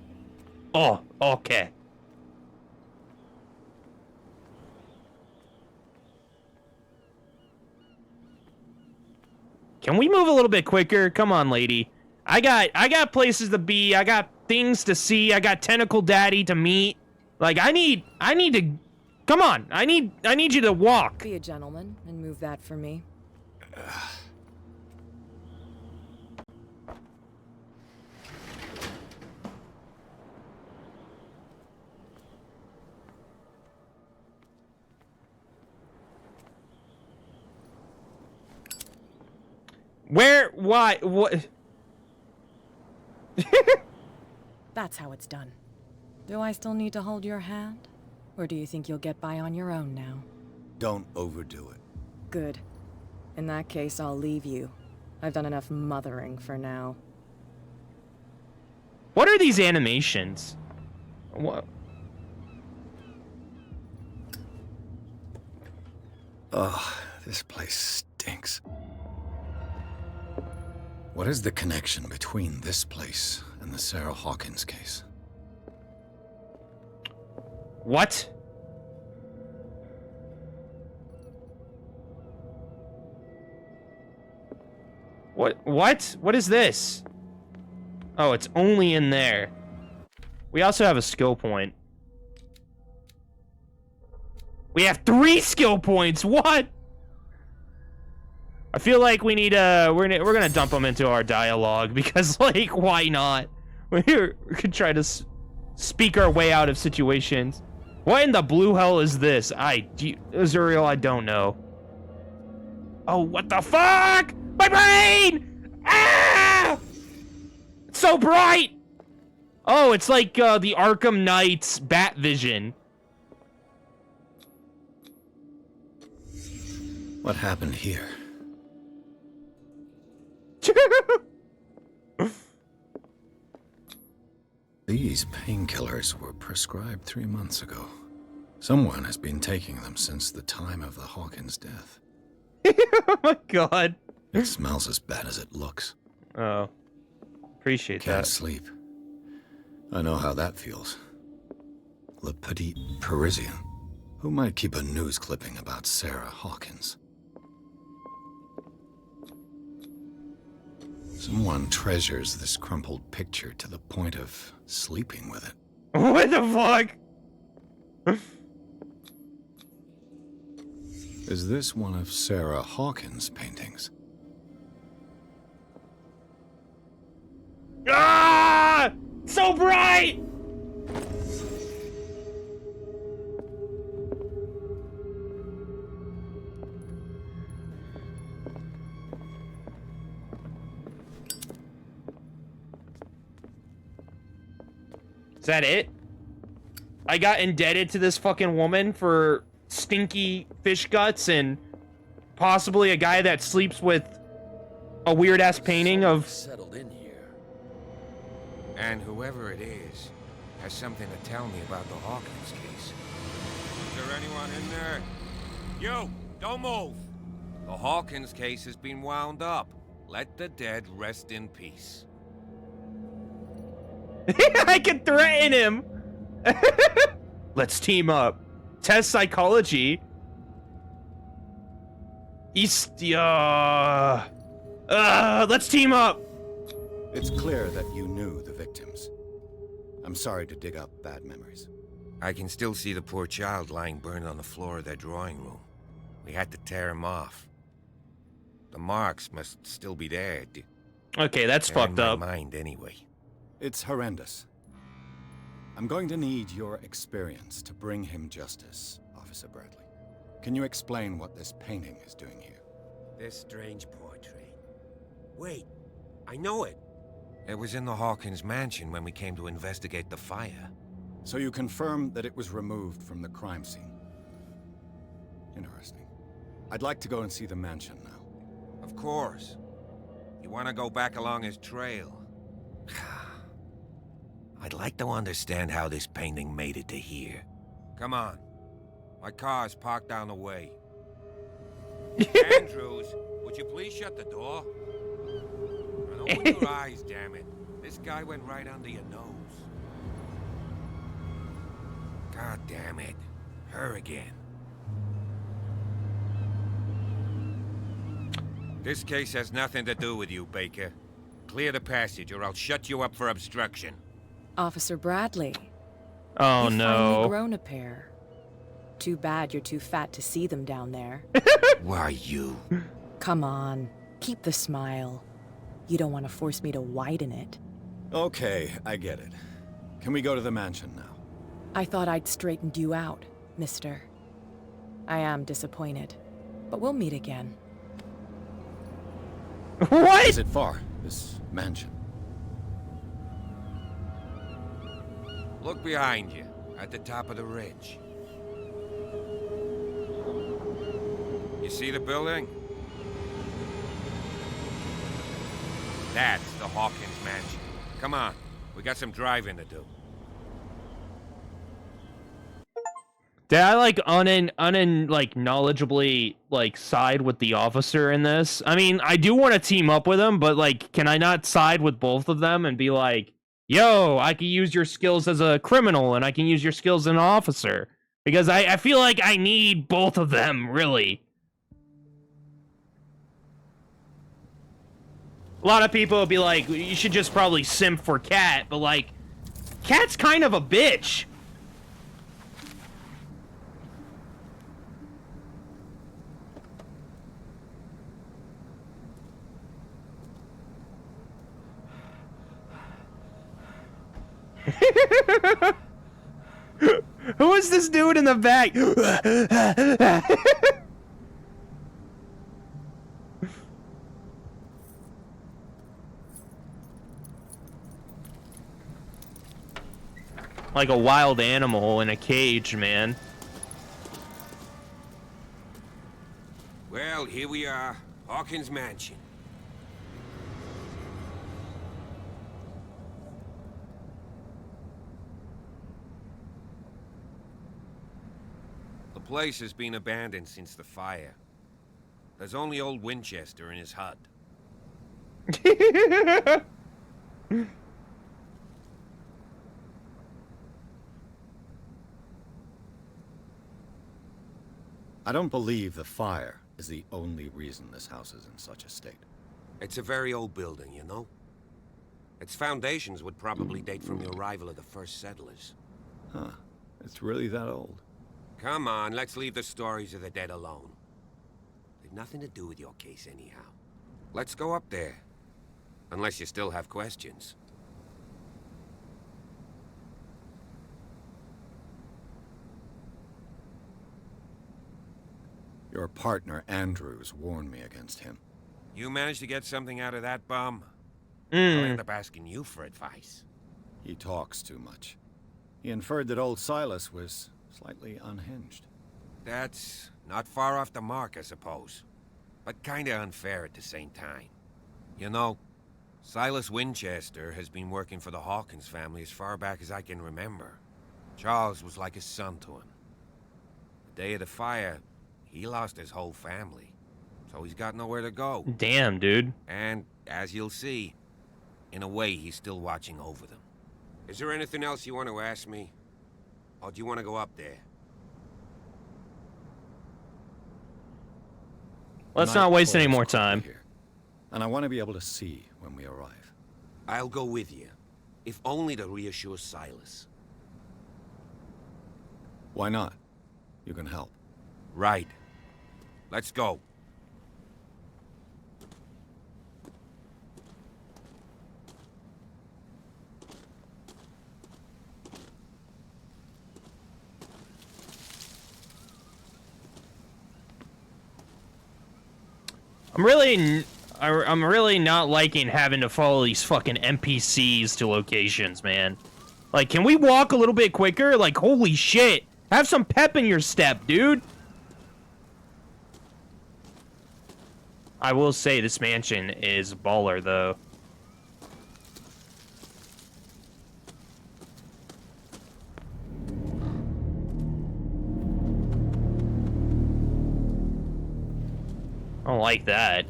Oh, okay. Can we move a little bit quicker? Come on, lady. I got places to be. I got things to see. I got Tentacle Daddy to meet. Like I need to. Come on. I need you to walk. Be a gentleman and move that for me. Where? Why? What? That's how it's done. Do I still need to hold your hand? Or do you think you'll get by on your own now? Don't overdo it. Good. In that case, I'll leave you. I've done enough mothering for now. What are these animations? What? Ugh, this place stinks. What is the connection between this place and the Sarah Hawkins case? What? What? What is this? Oh, it's only in there. We also have a skill point. We have 3 skill points. What? I feel like we need we're gonna dump them into our dialogue because like why not? We could try to speak our way out of situations. What in the blue hell is this? Zuriel, I don't know. Oh, what the fuck? My brain! Ah! It's so bright! Oh, it's like the Arkham Knight's Bat Vision. What happened here? These painkillers were prescribed 3 months ago. Someone has been taking them since the time of the Hawkins death. Oh my god. It smells as bad as it looks. Oh. Appreciate that. Can't sleep. I know how that feels. Le Petit Parisien. Who might keep a news clipping about Sarah Hawkins? Someone treasures this crumpled picture to the point of sleeping with it. What the fuck? Is this one of Sarah Hawkins' paintings? Ah! So bright! Is that it? I got indebted to this fucking woman for stinky fish guts and possibly a guy that sleeps with a weird ass painting of settled in here. And whoever it is has something to tell me about the Hawkins case. Is there anyone in there? You! Don't move! The Hawkins case has been wound up. Let the dead rest in peace. I can threaten him. Let's team up. Test psychology. Let's team up. It's clear that you knew the victims. I'm sorry to dig up bad memories. I can still see the poor child lying burned on the floor of their drawing room. We had to tear him off. The marks must still be there. Okay, that's They're fucked in up. my mind anyway. It's horrendous. I'm going to need your experience to bring him justice, Officer Bradley. Can you explain what this painting is doing here? This strange portrait. Wait, I know it. It was in the Hawkins mansion when we came to investigate the fire. So you confirm that it was removed from the crime scene? Interesting. I'd like to go and see the mansion now. Of course. You want to go back along his trail? I'd like to understand how this painting made it to here. Come on. My car's parked down the way. Andrews, would you please shut the door? And open your eyes, damn it. This guy went right under your nose. God damn it. Her again. This case has nothing to do with you, Baker. Clear the passage or I'll shut you up for obstruction. Officer Bradley. Oh You've no. finally grown a pair. Too bad you're too fat to see them down there. Why you? Come on, keep the smile. You don't want to force me to widen it. Okay, I get it. Can we go to the mansion now? I thought I'd straightened you out, mister. I am disappointed, but we'll meet again. What? Is it far, this mansion? Look behind you, at the top of the ridge. You see the building? That's the Hawkins mansion. Come on, we got some driving to do. Did I like knowledgeably like side with the officer in this? I mean, I do want to team up with him, but like, can I not side with both of them and be like, yo, I can use your skills as a criminal and I can use your skills as an officer? Because I feel like I need both of them, really. A lot of people would be like, you should just probably simp for Cat, but like, Cat's kind of a bitch. Who is this dude in the back? Like a wild animal in a cage, man. Well, here we are, Hawkins mansion. The place has been abandoned since the fire. There's only old Winchester in his hut. I don't believe the fire is the only reason this house is in such a state. It's a very old building, you know? Its foundations would probably date from the arrival of the first settlers. Huh. It's really that old. Come on, let's leave the stories of the dead alone. They've nothing to do with your case anyhow. Let's go up there. Unless you still have questions. Your partner, Andrews, warned me against him. You managed to get something out of that bum? I'll end up asking you for advice. He talks too much. He inferred that old Silas was slightly unhinged. That's not far off the mark, I suppose. But kinda unfair at the same time. You know, Silas Winchester has been working for the Hawkins family as far back as I can remember. Charles was like a son to him. The day of the fire, he lost his whole family. So he's got nowhere to go. Damn, dude. And, as you'll see, in a way, he's still watching over them. Is there anything else you want to ask me? Or do you want to go up there? Let's not waste any more time. Here, and I want to be able to see when we arrive. I'll go with you, if only to reassure Silas. Why not? You can help. Right. Let's go. I'm really not liking having to follow these fucking NPCs to locations, man. Like, can we walk a little bit quicker? Like, holy shit. Have some pep in your step, dude. I will say this mansion is baller, though. I don't like that.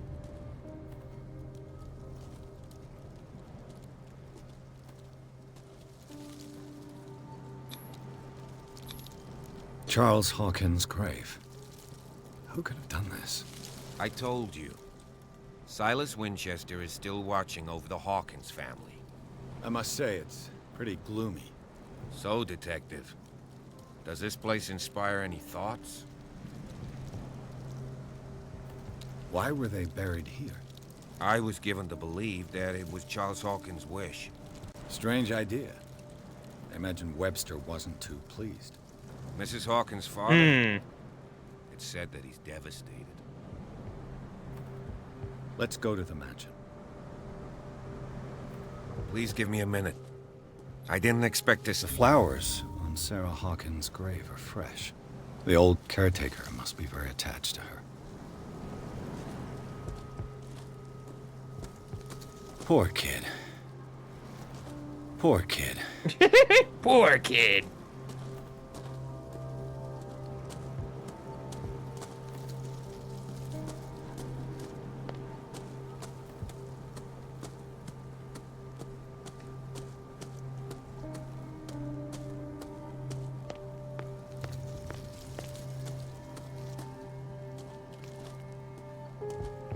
Charles Hawkins' grave. Who could have done this? I told you. Silas Winchester is still watching over the Hawkins family. I must say, it's pretty gloomy. So, Detective, does this place inspire any thoughts? Why were they buried here? I was given to believe that it was Charles Hawkins' wish. Strange idea. I imagine Webster wasn't too pleased. Mrs. Hawkins' father? It's said that he's devastated. Let's go to the mansion. Please give me a minute. I didn't expect this. The flowers on Sarah Hawkins' grave are fresh. The old caretaker must be very attached to her. Poor kid. Poor kid. Poor kid.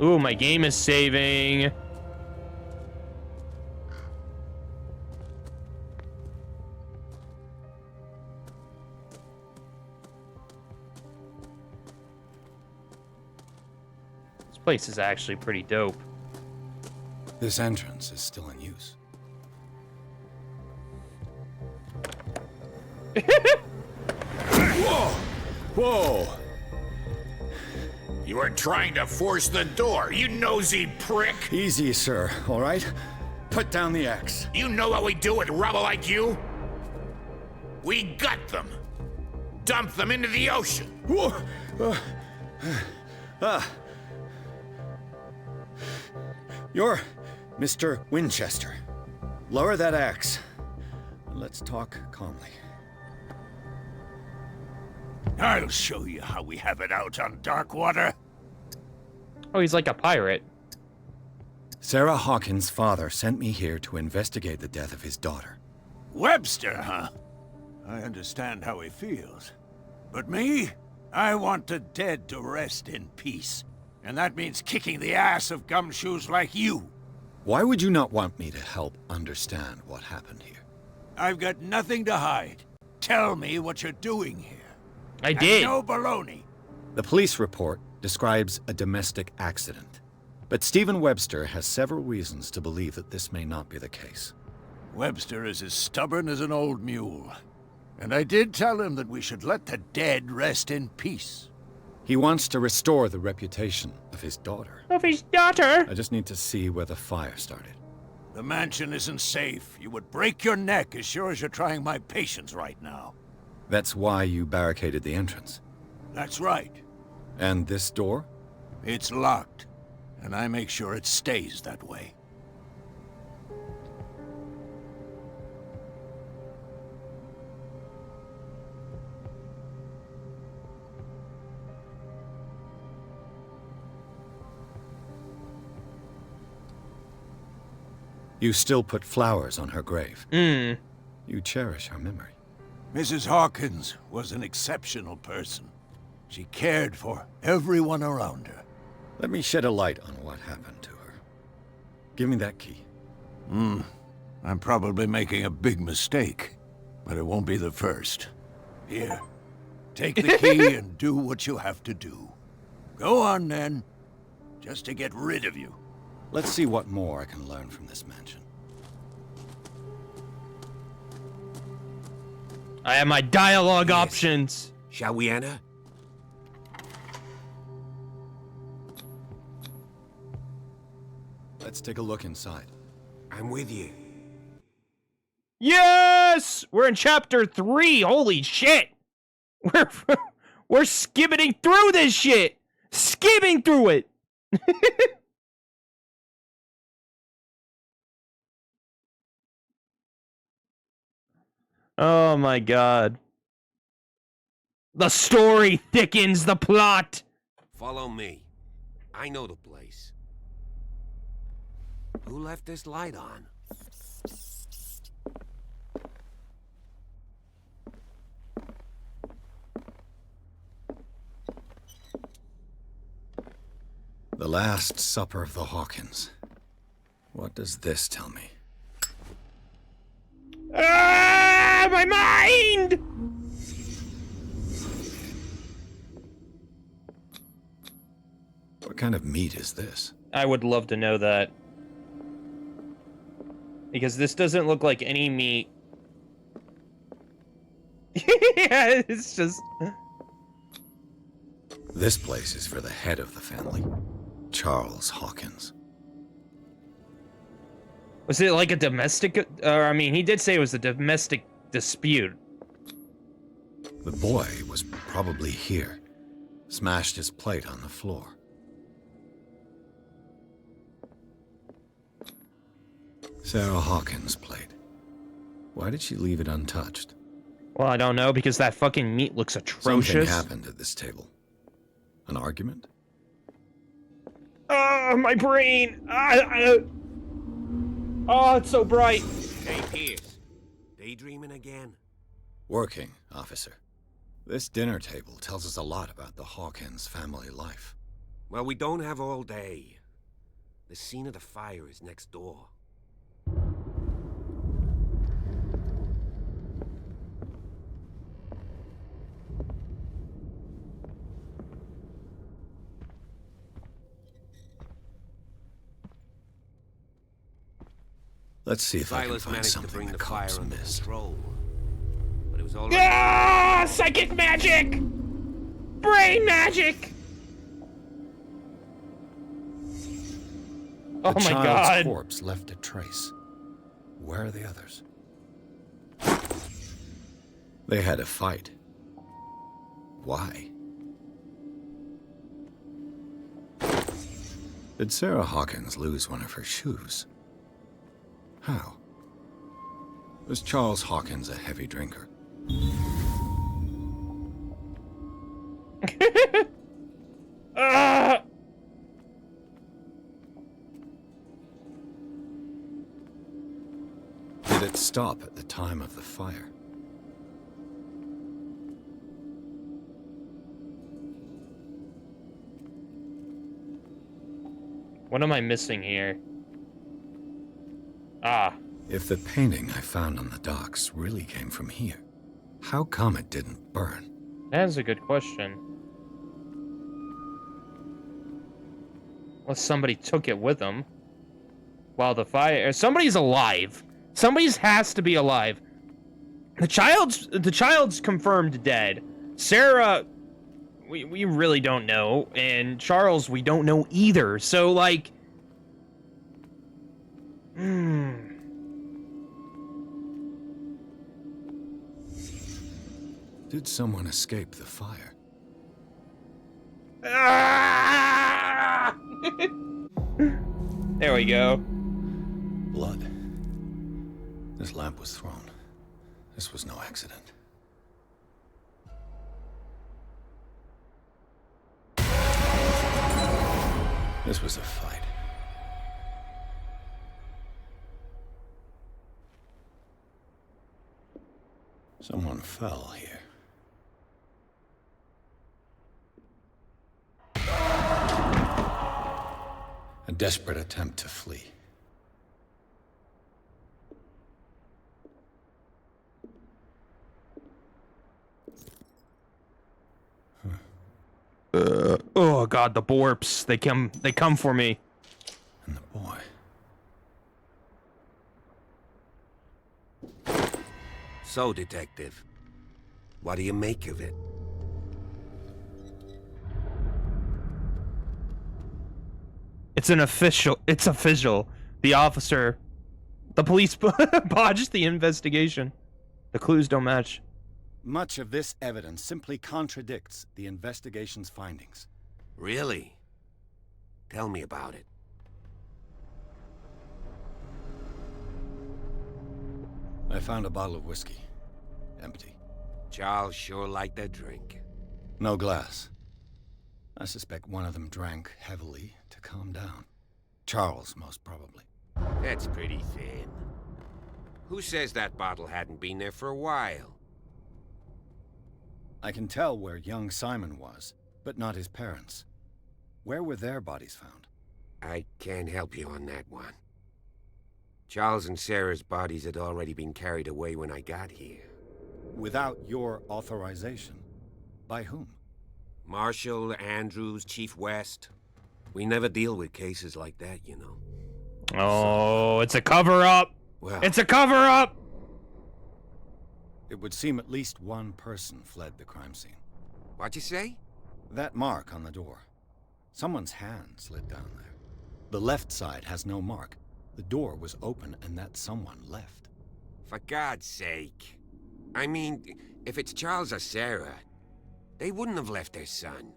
Ooh, my game is saving. This place is actually pretty dope. This entrance is still in use. Whoa! Whoa! You are trying to force the door, you nosy prick! Easy, sir, all right? Put down the axe. You know what we do with rubble like you? We gut them. Dump them into the ocean. Whoa! You're Mr. Winchester. Lower that axe. Let's talk calmly. I'll show you how we have it out on Darkwater. Oh, he's like a pirate. Sarah Hawkins' father sent me here to investigate the death of his daughter. Webster, huh? I understand how he feels. But me? I want the dead to rest in peace. And that means kicking the ass of gumshoes like you. Why would you not want me to help understand what happened here? I've got nothing to hide. Tell me what you're doing here. I did. No baloney. The police report describes a domestic accident. But Stephen Webster has several reasons to believe that this may not be the case. Webster is as stubborn as an old mule. And I did tell him that we should let the dead rest in peace. He wants to restore the reputation of his daughter. Of his daughter? I just need to see where the fire started. The mansion isn't safe. You would break your neck as sure as you're trying my patience right now. That's why you barricaded the entrance. That's right. And this door? It's locked. And I make sure it stays that way. You still put flowers on her grave. You cherish her memory. Mrs. Hawkins was an exceptional person. She cared for everyone around her. Let me shed a light on what happened to her. Give me that key. I'm probably making a big mistake, but it won't be the first. Here, take the key and do what you have to do. Go on, then. Just to get rid of you. Let's see what more I can learn from this mansion. I have my dialogue Yes. options. Shall we enter? Let's take a look inside. I'm with you. Yes! We're in chapter 3. Holy shit! We're skimming through this shit. Skimming through it. Oh my god. The story thickens the plot. Follow me. I know the place. Who left this light on? The Last Supper of the Hawkins. What does this tell me? Ah, my mind! What kind of meat is this? I would love to know that. Because this doesn't look like any meat. Yeah, it's just... This place is for the head of the family, Charles Hawkins. Was it like a domestic... I mean, he did say it was a domestic dispute. The boy was probably here. Smashed his plate on the floor. Sarah Hawkins' plate. Why did she leave it untouched? Well, I don't know, because that fucking meat looks atrocious. Something happened at this table. An argument? Oh, my brain! Oh, it's so bright. Hey, Pierce. Daydreaming again? Working, officer. This dinner table tells us a lot about the Hawkins family life. Well, we don't have all day. The scene of the fire is next door. Let's see if I can Silas find managed to something bring the the fire cops under missed. control. But it was already... Ah! Psychic magic! Brain magic! Oh The my child's god. corpse left a trace. Where are the others? They had a fight. Why? Did Sarah Hawkins lose one of her shoes? How? Was Charles Hawkins a heavy drinker? Did it stop at the time of the fire? What am I missing here? Ah. If the painting I found on the docks really came from here, how come it didn't burn? That is a good question. Unless somebody took it with them. While the fire... Somebody's alive. Somebody's has to be alive. The child's confirmed dead. Sarah... We really don't know. And Charles, we don't know either. So, like... Did someone escape the fire? Ah! There we go. Blood. This lamp was thrown. This was no accident. This was a fight. Someone fell here. A desperate attempt to flee. Oh god, the borps. They come for me. And the boy. So, Detective, what do you make of it? It's official. The police botched the investigation. The clues don't match. Much of this evidence simply contradicts the investigation's findings. Really? Tell me about it. I found a bottle of whiskey. Empty. Charles sure liked that drink. No glass. I suspect one of them drank heavily to calm down. Charles, most probably. That's pretty thin. Who says that bottle hadn't been there for a while? I can tell where young Simon was, but not his parents. Where were their bodies found? I can't help you on that one. Charles and Sarah's bodies had already been carried away when I got here. Without your authorization? By whom? Marshall, Andrews, Chief West. We never deal with cases like that, you know. Oh, it's a cover-up! Well, It's a cover-up! It would seem at least one person fled the crime scene. what'd you say? That mark on the door. Someone's hand slid down there. The left side has no mark. The door was open and that someone left. For God's sake. I mean, if it's Charles or Sarah, they wouldn't have left their son.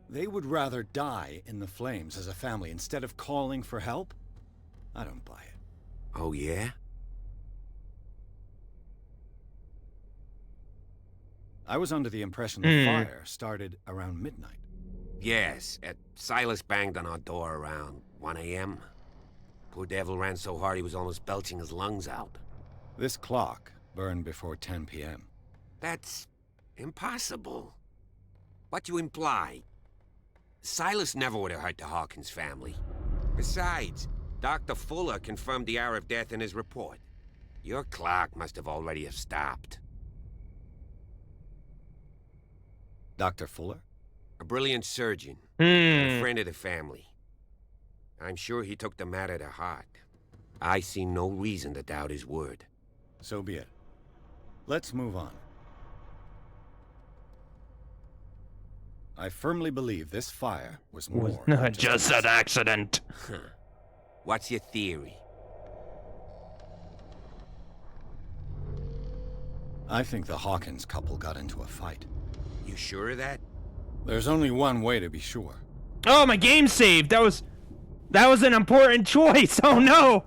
They would rather die in the flames as a family instead of calling for help? I don't buy it. Oh, yeah? I was under the impression the fire started around midnight. Yes, Silas banged on our door around 1 a.m. Poor devil ran so hard he was almost belching his lungs out. This clock burned before 10 p.m. That's impossible. What you imply? Silas never would have hurt the Hawkins family. Besides, Dr. Fuller confirmed the hour of death in his report. Your clock must have already have stopped. Dr. Fuller? A brilliant surgeon, and a friend of the family. I'm sure he took the matter to heart. I see no reason to doubt his word. So be it. Let's move on. I firmly believe this fire was more than just an accident. What's your theory? I think the Hawkins couple got into a fight. You sure of that? There's only one way to be sure. Oh, my game saved. That was an important choice. Oh no.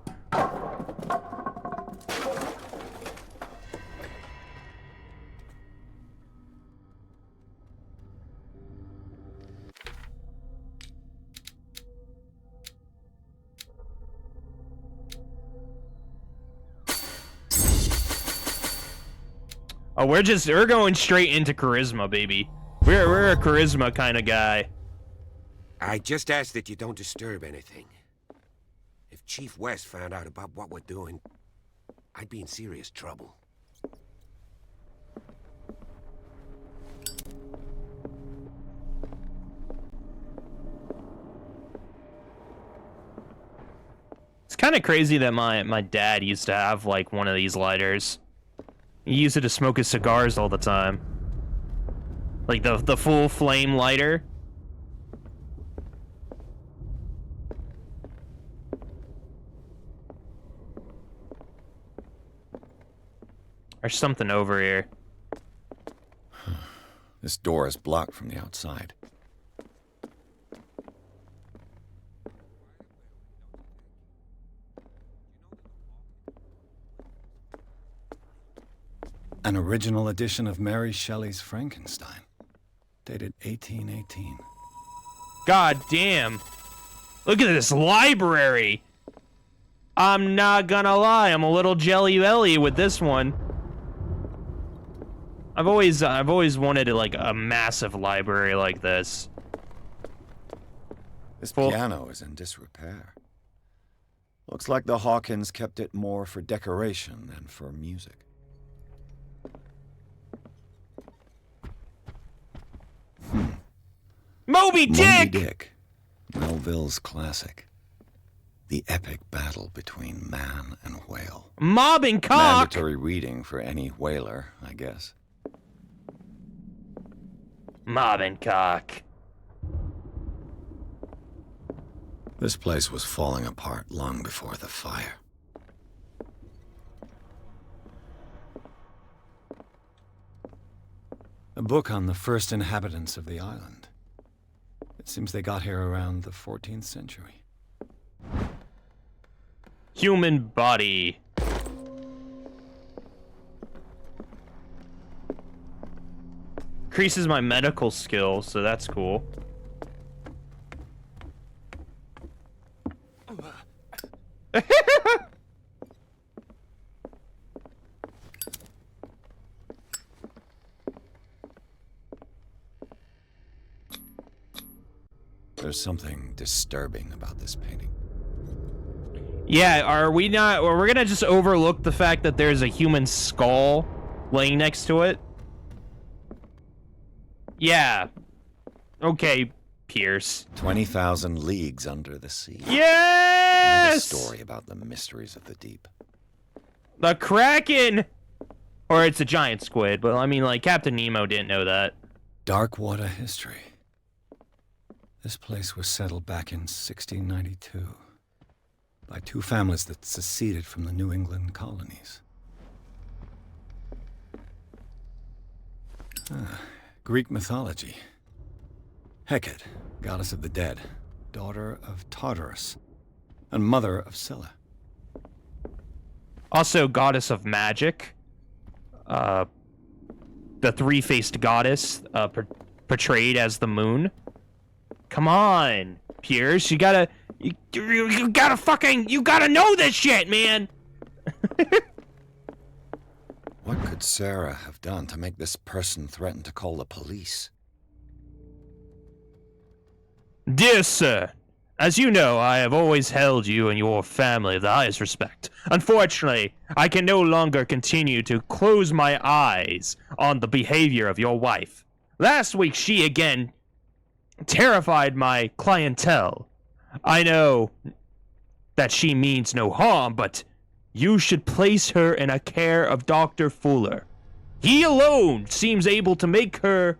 Oh, we're going straight into charisma, baby. We're a charisma kind of guy. I just ask that you don't disturb anything. If Chief West found out about what we're doing, I'd be in serious trouble. It's kind of crazy that my dad used to have like one of these lighters. He used it to smoke his cigars all the time. Like the full flame lighter. There's something over here. This door is blocked from the outside. An original edition of Mary Shelley's Frankenstein, dated 1818. God damn. Look at this library. I'm not gonna lie, I'm a little jelly belly with this one. I've always wanted like a massive library like this. This piano is in disrepair. Looks like the Hawkins kept it more for decoration than for music. Moby Dick! Moby Dick. Melville's classic. The epic battle between man and whale. Mob and cock! Mandatory reading for any whaler, I guess. Mob and cock. This place was falling apart long before the fire. A book on the first inhabitants of the island. It seems they got here around the 14th century. Human body. Increases my medical skills, so that's cool. There's something disturbing about this painting. Yeah, are we not, or we're gonna just overlook the fact that there's a human skull laying next to it? Yeah. Okay, Pierce. 20,000 leagues under the sea. Yes! Another story about the mysteries of the deep. The Kraken! Or it's a giant squid, but I mean, like, Captain Nemo didn't know that. Dark water history. This place was settled back in 1692 by two families that seceded from the New England colonies. Greek mythology. Hecate, goddess of the dead, daughter of Tartarus, and mother of Scylla. Also, goddess of magic. The three-faced goddess, portrayed as the moon. Come on, Pierce, you gotta know this shit, man! What could Sarah have done to make this person threaten to call the police? Dear sir, as you know, I have always held you and your family of the highest respect. Unfortunately, I can no longer continue to close my eyes on the behavior of your wife. Last week, she again terrified my clientele. I know that she means no harm, but you should place her in a care of Dr. Fuller. He alone seems able to make her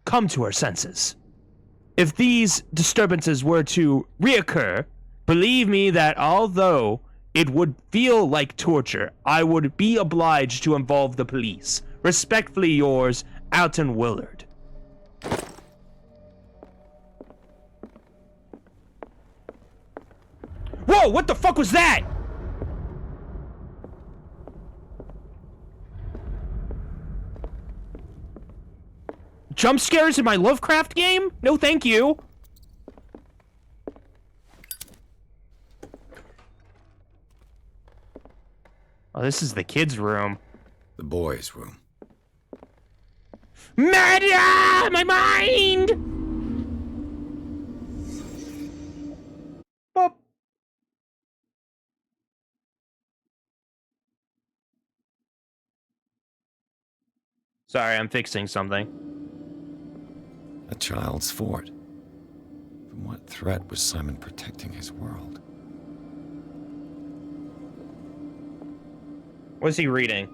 come to her senses. If these disturbances were to reoccur, believe me that although it would feel like torture, I would be obliged to involve the police. Respectfully yours, Alton Willard. Whoa, what the fuck was that? Jump scares in my Lovecraft game? No, thank you. Oh, this is the kids' room. The boys' room. Murder! My mind! Boop. Sorry, I'm fixing something. A child's fort. From what threat was Simon protecting his world? What's he reading?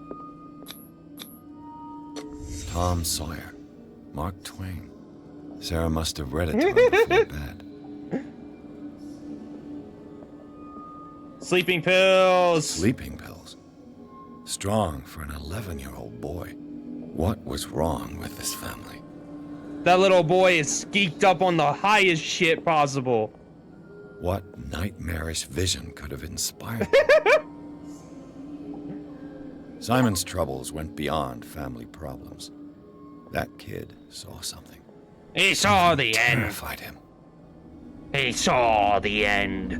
Tom Sawyer. Mark Twain. Sarah must have read it to him before bed. Sleeping pills! Sleeping pills. Strong for an 11-year-old boy. What was wrong with this family? That little boy is skeeked up on the highest shit possible. What nightmarish vision could have inspired Simon's troubles went beyond family problems. That kid saw something. He saw the end. Terrified him. He saw the end.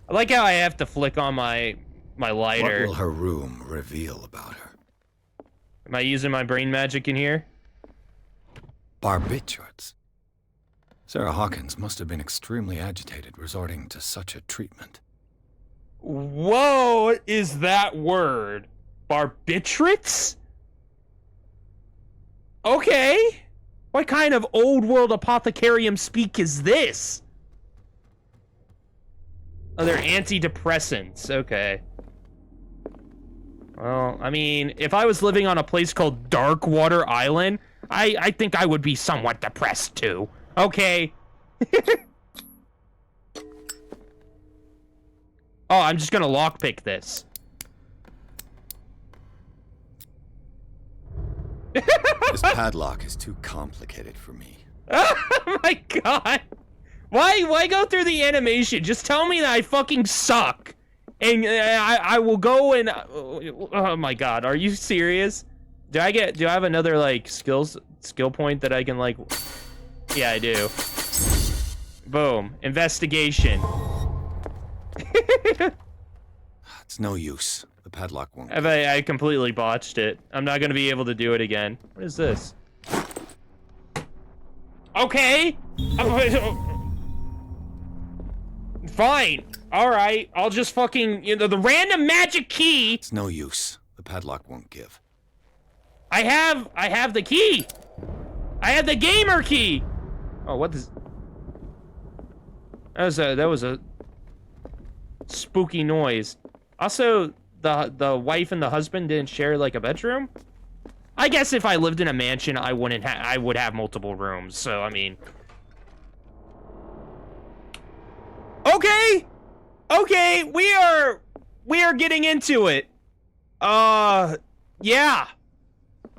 I like how I have to flick on my lighter. What will her room reveal about her? Am I using my brain magic in here? Barbiturates. Sarah Hawkins must have been extremely agitated resorting to such a treatment. Whoa, what is that word? Barbitrates? Okay. What kind of old world apothecarium speak is this? Oh, they're antidepressants. Okay. Well, I mean, if I was living on a place called Darkwater Island, I think I would be somewhat depressed too. Okay. Oh, I'm just gonna lockpick this. This padlock is too complicated for me. Oh my god! Why go through the animation? Just tell me that I fucking suck, and I will go and. Oh my god! Are you serious? Do I have another like skill point that I can like? Yeah, I do. Boom! Investigation. It's no use. The padlock won't. I completely botched it. I'm not gonna be able to do it again. What is this? Okay. Fine. All right. I'll just fucking the random magic key. It's no use. The padlock won't give. I have the key. I have the gamer key. Oh, what is? That was a spooky noise. Also, the wife and the husband didn't share like a bedroom. I guess if I lived in a mansion, I would have multiple rooms. So I mean, okay, we are getting into it. Yeah,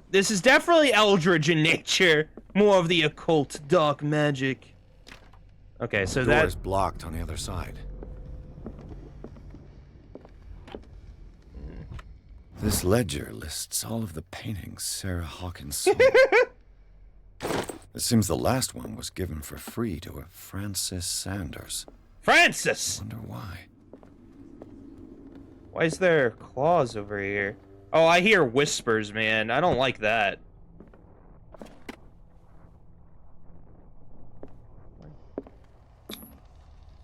this is definitely eldritch in nature. More of the occult, dark magic. Okay, so the door is blocked on the other side. This ledger lists all of the paintings Sarah Hawkins sold. It seems the last one was given for free to a Francis Sanders. Francis! I wonder why. Why is there claws over here? Oh, I hear whispers, man. I don't like that.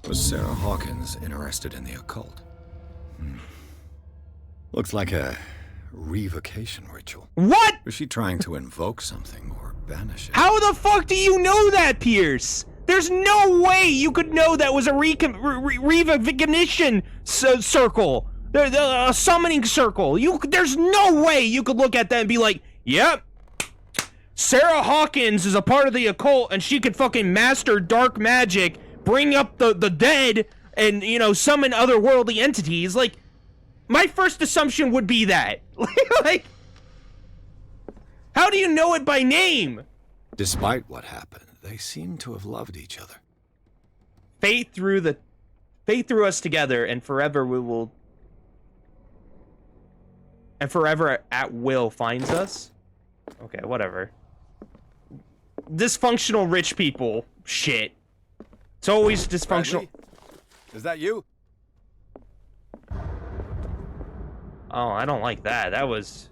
Was Sarah Hawkins interested in the occult? Looks like a revocation ritual. What? Was she trying to invoke something or banish it? How the fuck do you know that, Pierce? There's no way you could know that was a revocation circle. A summoning circle. There's no way you could look at that and be like, yep, Sarah Hawkins is a part of the occult and she could fucking master dark magic, bring up the dead, and, summon otherworldly entities. Like, my first assumption would be that. Like, how do you know it by name? Despite what happened, they seem to have loved each other. Fate threw us together, and forever we will. And forever at will finds us? Okay, whatever. Dysfunctional rich people. Shit. It's always dysfunctional. Bradley? Is that you? Oh, I don't like that. That was...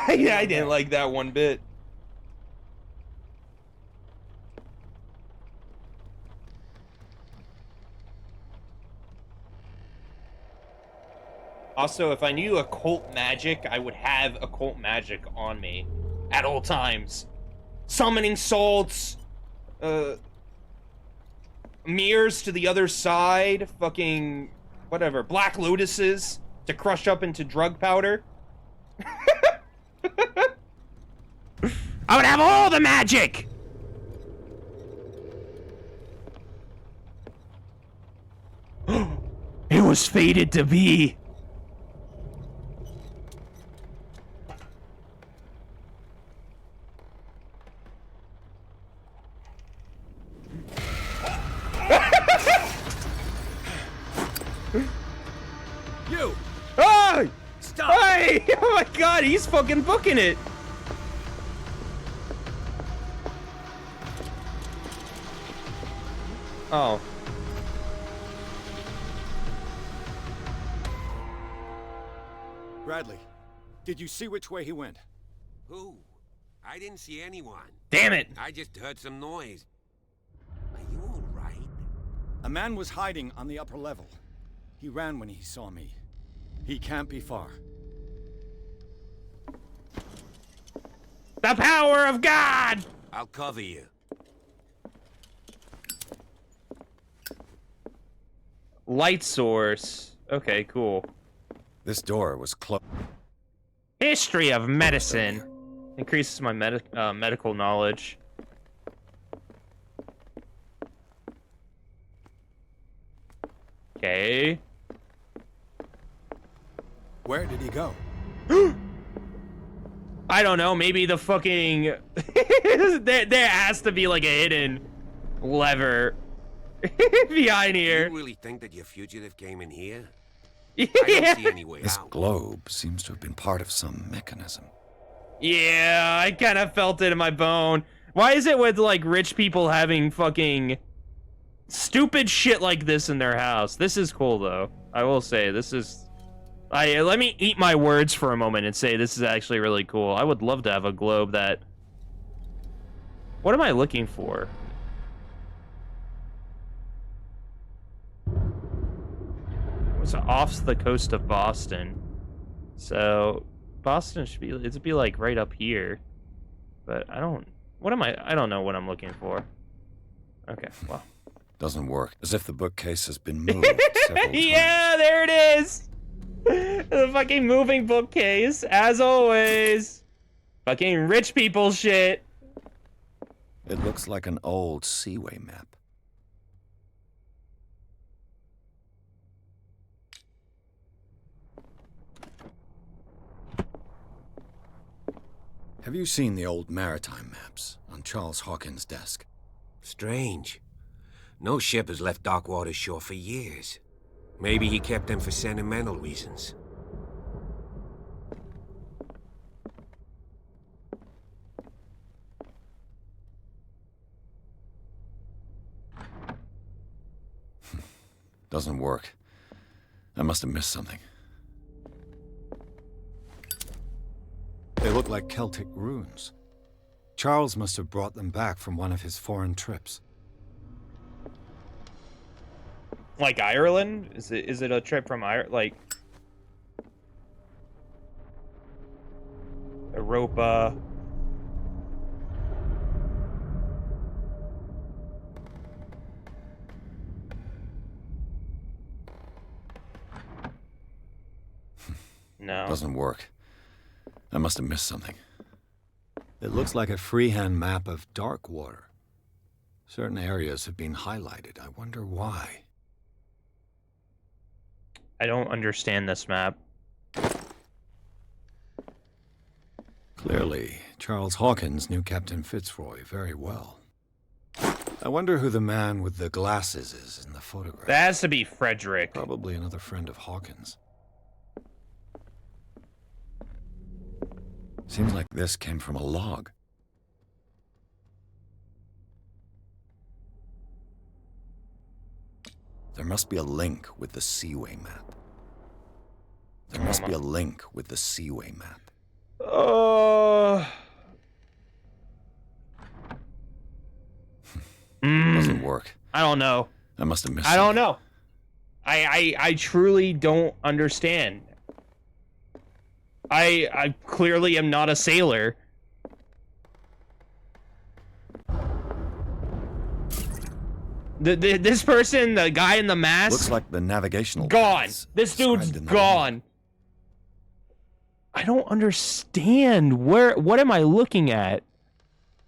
Yeah, I didn't like that one bit. Also, if I knew occult magic, I would have occult magic on me at all times. Summoning salts, mirrors to the other side, fucking whatever, black lotuses to crush up into drug powder. I would have all the magic. It was fated to be. You! Hey! Stop! Hey! Oh my god, he's fucking booking it! Oh. Bradley, did you see which way he went? Who? I didn't see anyone. Damn it! I just heard some noise. Are you all right? A man was hiding on the upper level. He ran when he saw me. He can't be far. The power of God! I'll cover you. Light source. Okay, cool. This door was closed. History of medicine. Increases my medical knowledge. Okay. Where did he go? I don't know, maybe the fucking... there has to be like a hidden lever behind here. You really think that your fugitive came in here? Yeah. I don't see any way This out. globe seems to have been part of some mechanism. Yeah, I kind of felt it in my bone. Why is it with like rich people having fucking stupid shit like this in their house? This is cool though. I will say this is... let me eat my words for a moment and say this is actually really cool. I would love to have a globe that... What am I looking for? It's off the coast of Boston. So Boston should be... It'd be like right up here. But I don't... What am I don't know what I'm looking for. Okay, well. Doesn't work. As if the bookcase has been moved several times. Yeah, there it is! The fucking moving bookcase, as always. Fucking rich people shit. It looks like an old seaway map. Have you seen the old maritime maps on Charles Hawkins' desk? Strange. No ship has left Darkwater shore for years. Maybe he kept them for sentimental reasons. Doesn't work. I must have missed something. They look like Celtic runes. Charles must have brought them back from one of his foreign trips. Like Ireland? Is it a trip from Ireland? Like Europa? No. Doesn't work. I must have missed something. It looks like a freehand map of Darkwater. Certain areas have been highlighted. I wonder why. I don't understand this map. Clearly, Charles Hawkins knew Captain Fitzroy very well. I wonder who the man with the glasses is in the photograph. That has to be Frederick. Probably another friend of Hawkins. Seems like this came from a log. There must be a link with the Seaway map. There must be a link with the Seaway map. Doesn't work. I don't know. I must have missed I don't something. know. I truly don't understand. I clearly am not a sailor. This person, the guy in the mask, Looks like the navigational gone. paths This dude's described in the gone. I don't understand. What am I looking at?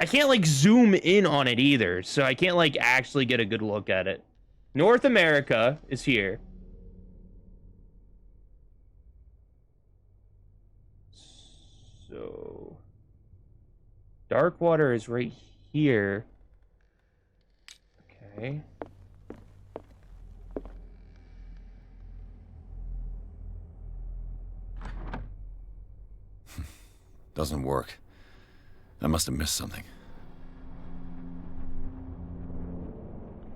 I can't like zoom in on it either, so I can't like actually get a good look at it. North America is here. So Darkwater is right here. Okay. Doesn't work. I must have missed something.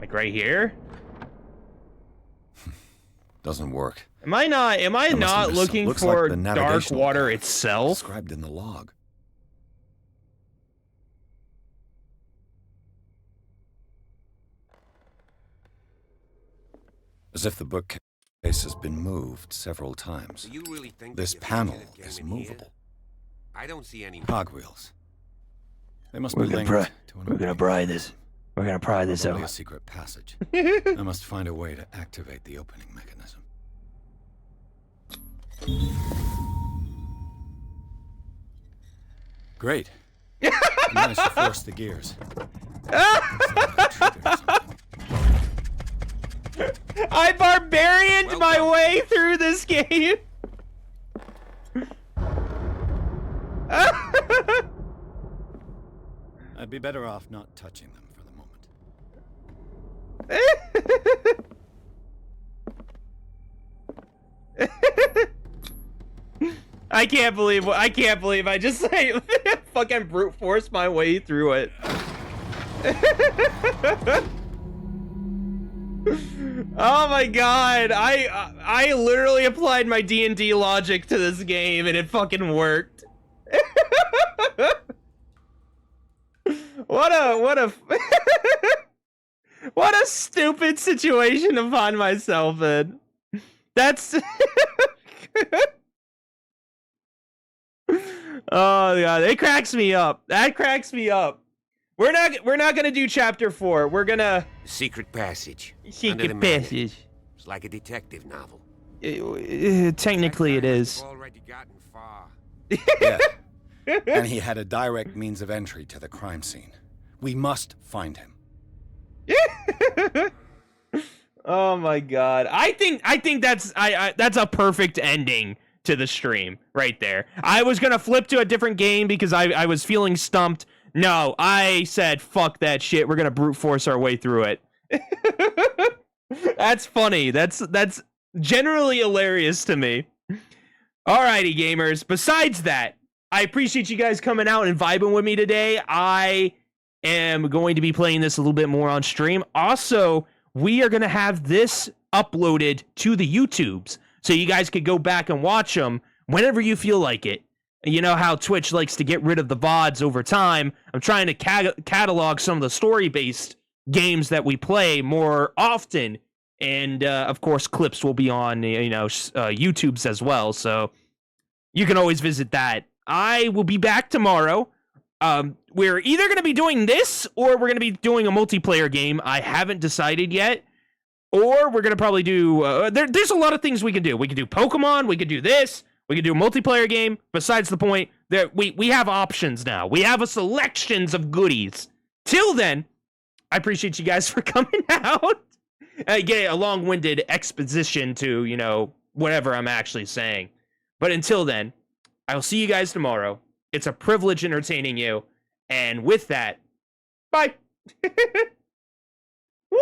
Like right here? Doesn't work. Am I not must have missed looking Looks for like the navigational Darkwater path itself? described in the log. As if the bookcase has been moved several times. Do you really think This that you panel can get is in here? movable. I don't see any Cogwheels. They must We're be gonna linked pry. to an We're gonna opening pry mechanism. this. We're gonna pry this Probably a out. secret passage. I must find a way to activate the opening mechanism. Great. I managed to force the gears. I barbarianed my way through this game. I'd be better off not touching them for the moment. I can't believe I just fucking brute forced my way through it. Oh my god, I literally applied my D&D logic to this game and it fucking worked. What a what a stupid situation to find myself in. That's oh god, it cracks me up. That cracks me up. We're not gonna do chapter 4. We're gonna secret passage. Secret passage. It's like a detective novel. Technically, it is. Already gotten far. Yeah. And he had a direct means of entry to the crime scene. We must find him. Oh my god. I think that's that's a perfect ending to the stream right there. I was gonna flip to a different game because I was feeling stumped. No, I said fuck that shit. We're gonna brute force our way through it. That's funny. That's generally hilarious to me. Alrighty, gamers. Besides that, I appreciate you guys coming out and vibing with me today. I am going to be playing this a little bit more on stream. Also, we are going to have this uploaded to the YouTubes, so you guys could go back and watch them whenever you feel like it. You know how Twitch likes to get rid of the VODs over time. I'm trying to catalog some of the story-based games that we play more often. And, of course, clips will be on, YouTubes as well. So you can always visit that. I will be back tomorrow. We're either going to be doing this or we're going to be doing a multiplayer game. I haven't decided yet. Or we're going to probably do... there's a lot of things we can do. We can do Pokemon. We could do this. We could do a multiplayer game. Besides the point, that we have options now. We have a selections of goodies. Till then, I appreciate you guys for coming out. Get a long-winded exposition to, whatever I'm actually saying. But until then, I'll see you guys tomorrow. It's a privilege entertaining you. And with that, bye. Woo!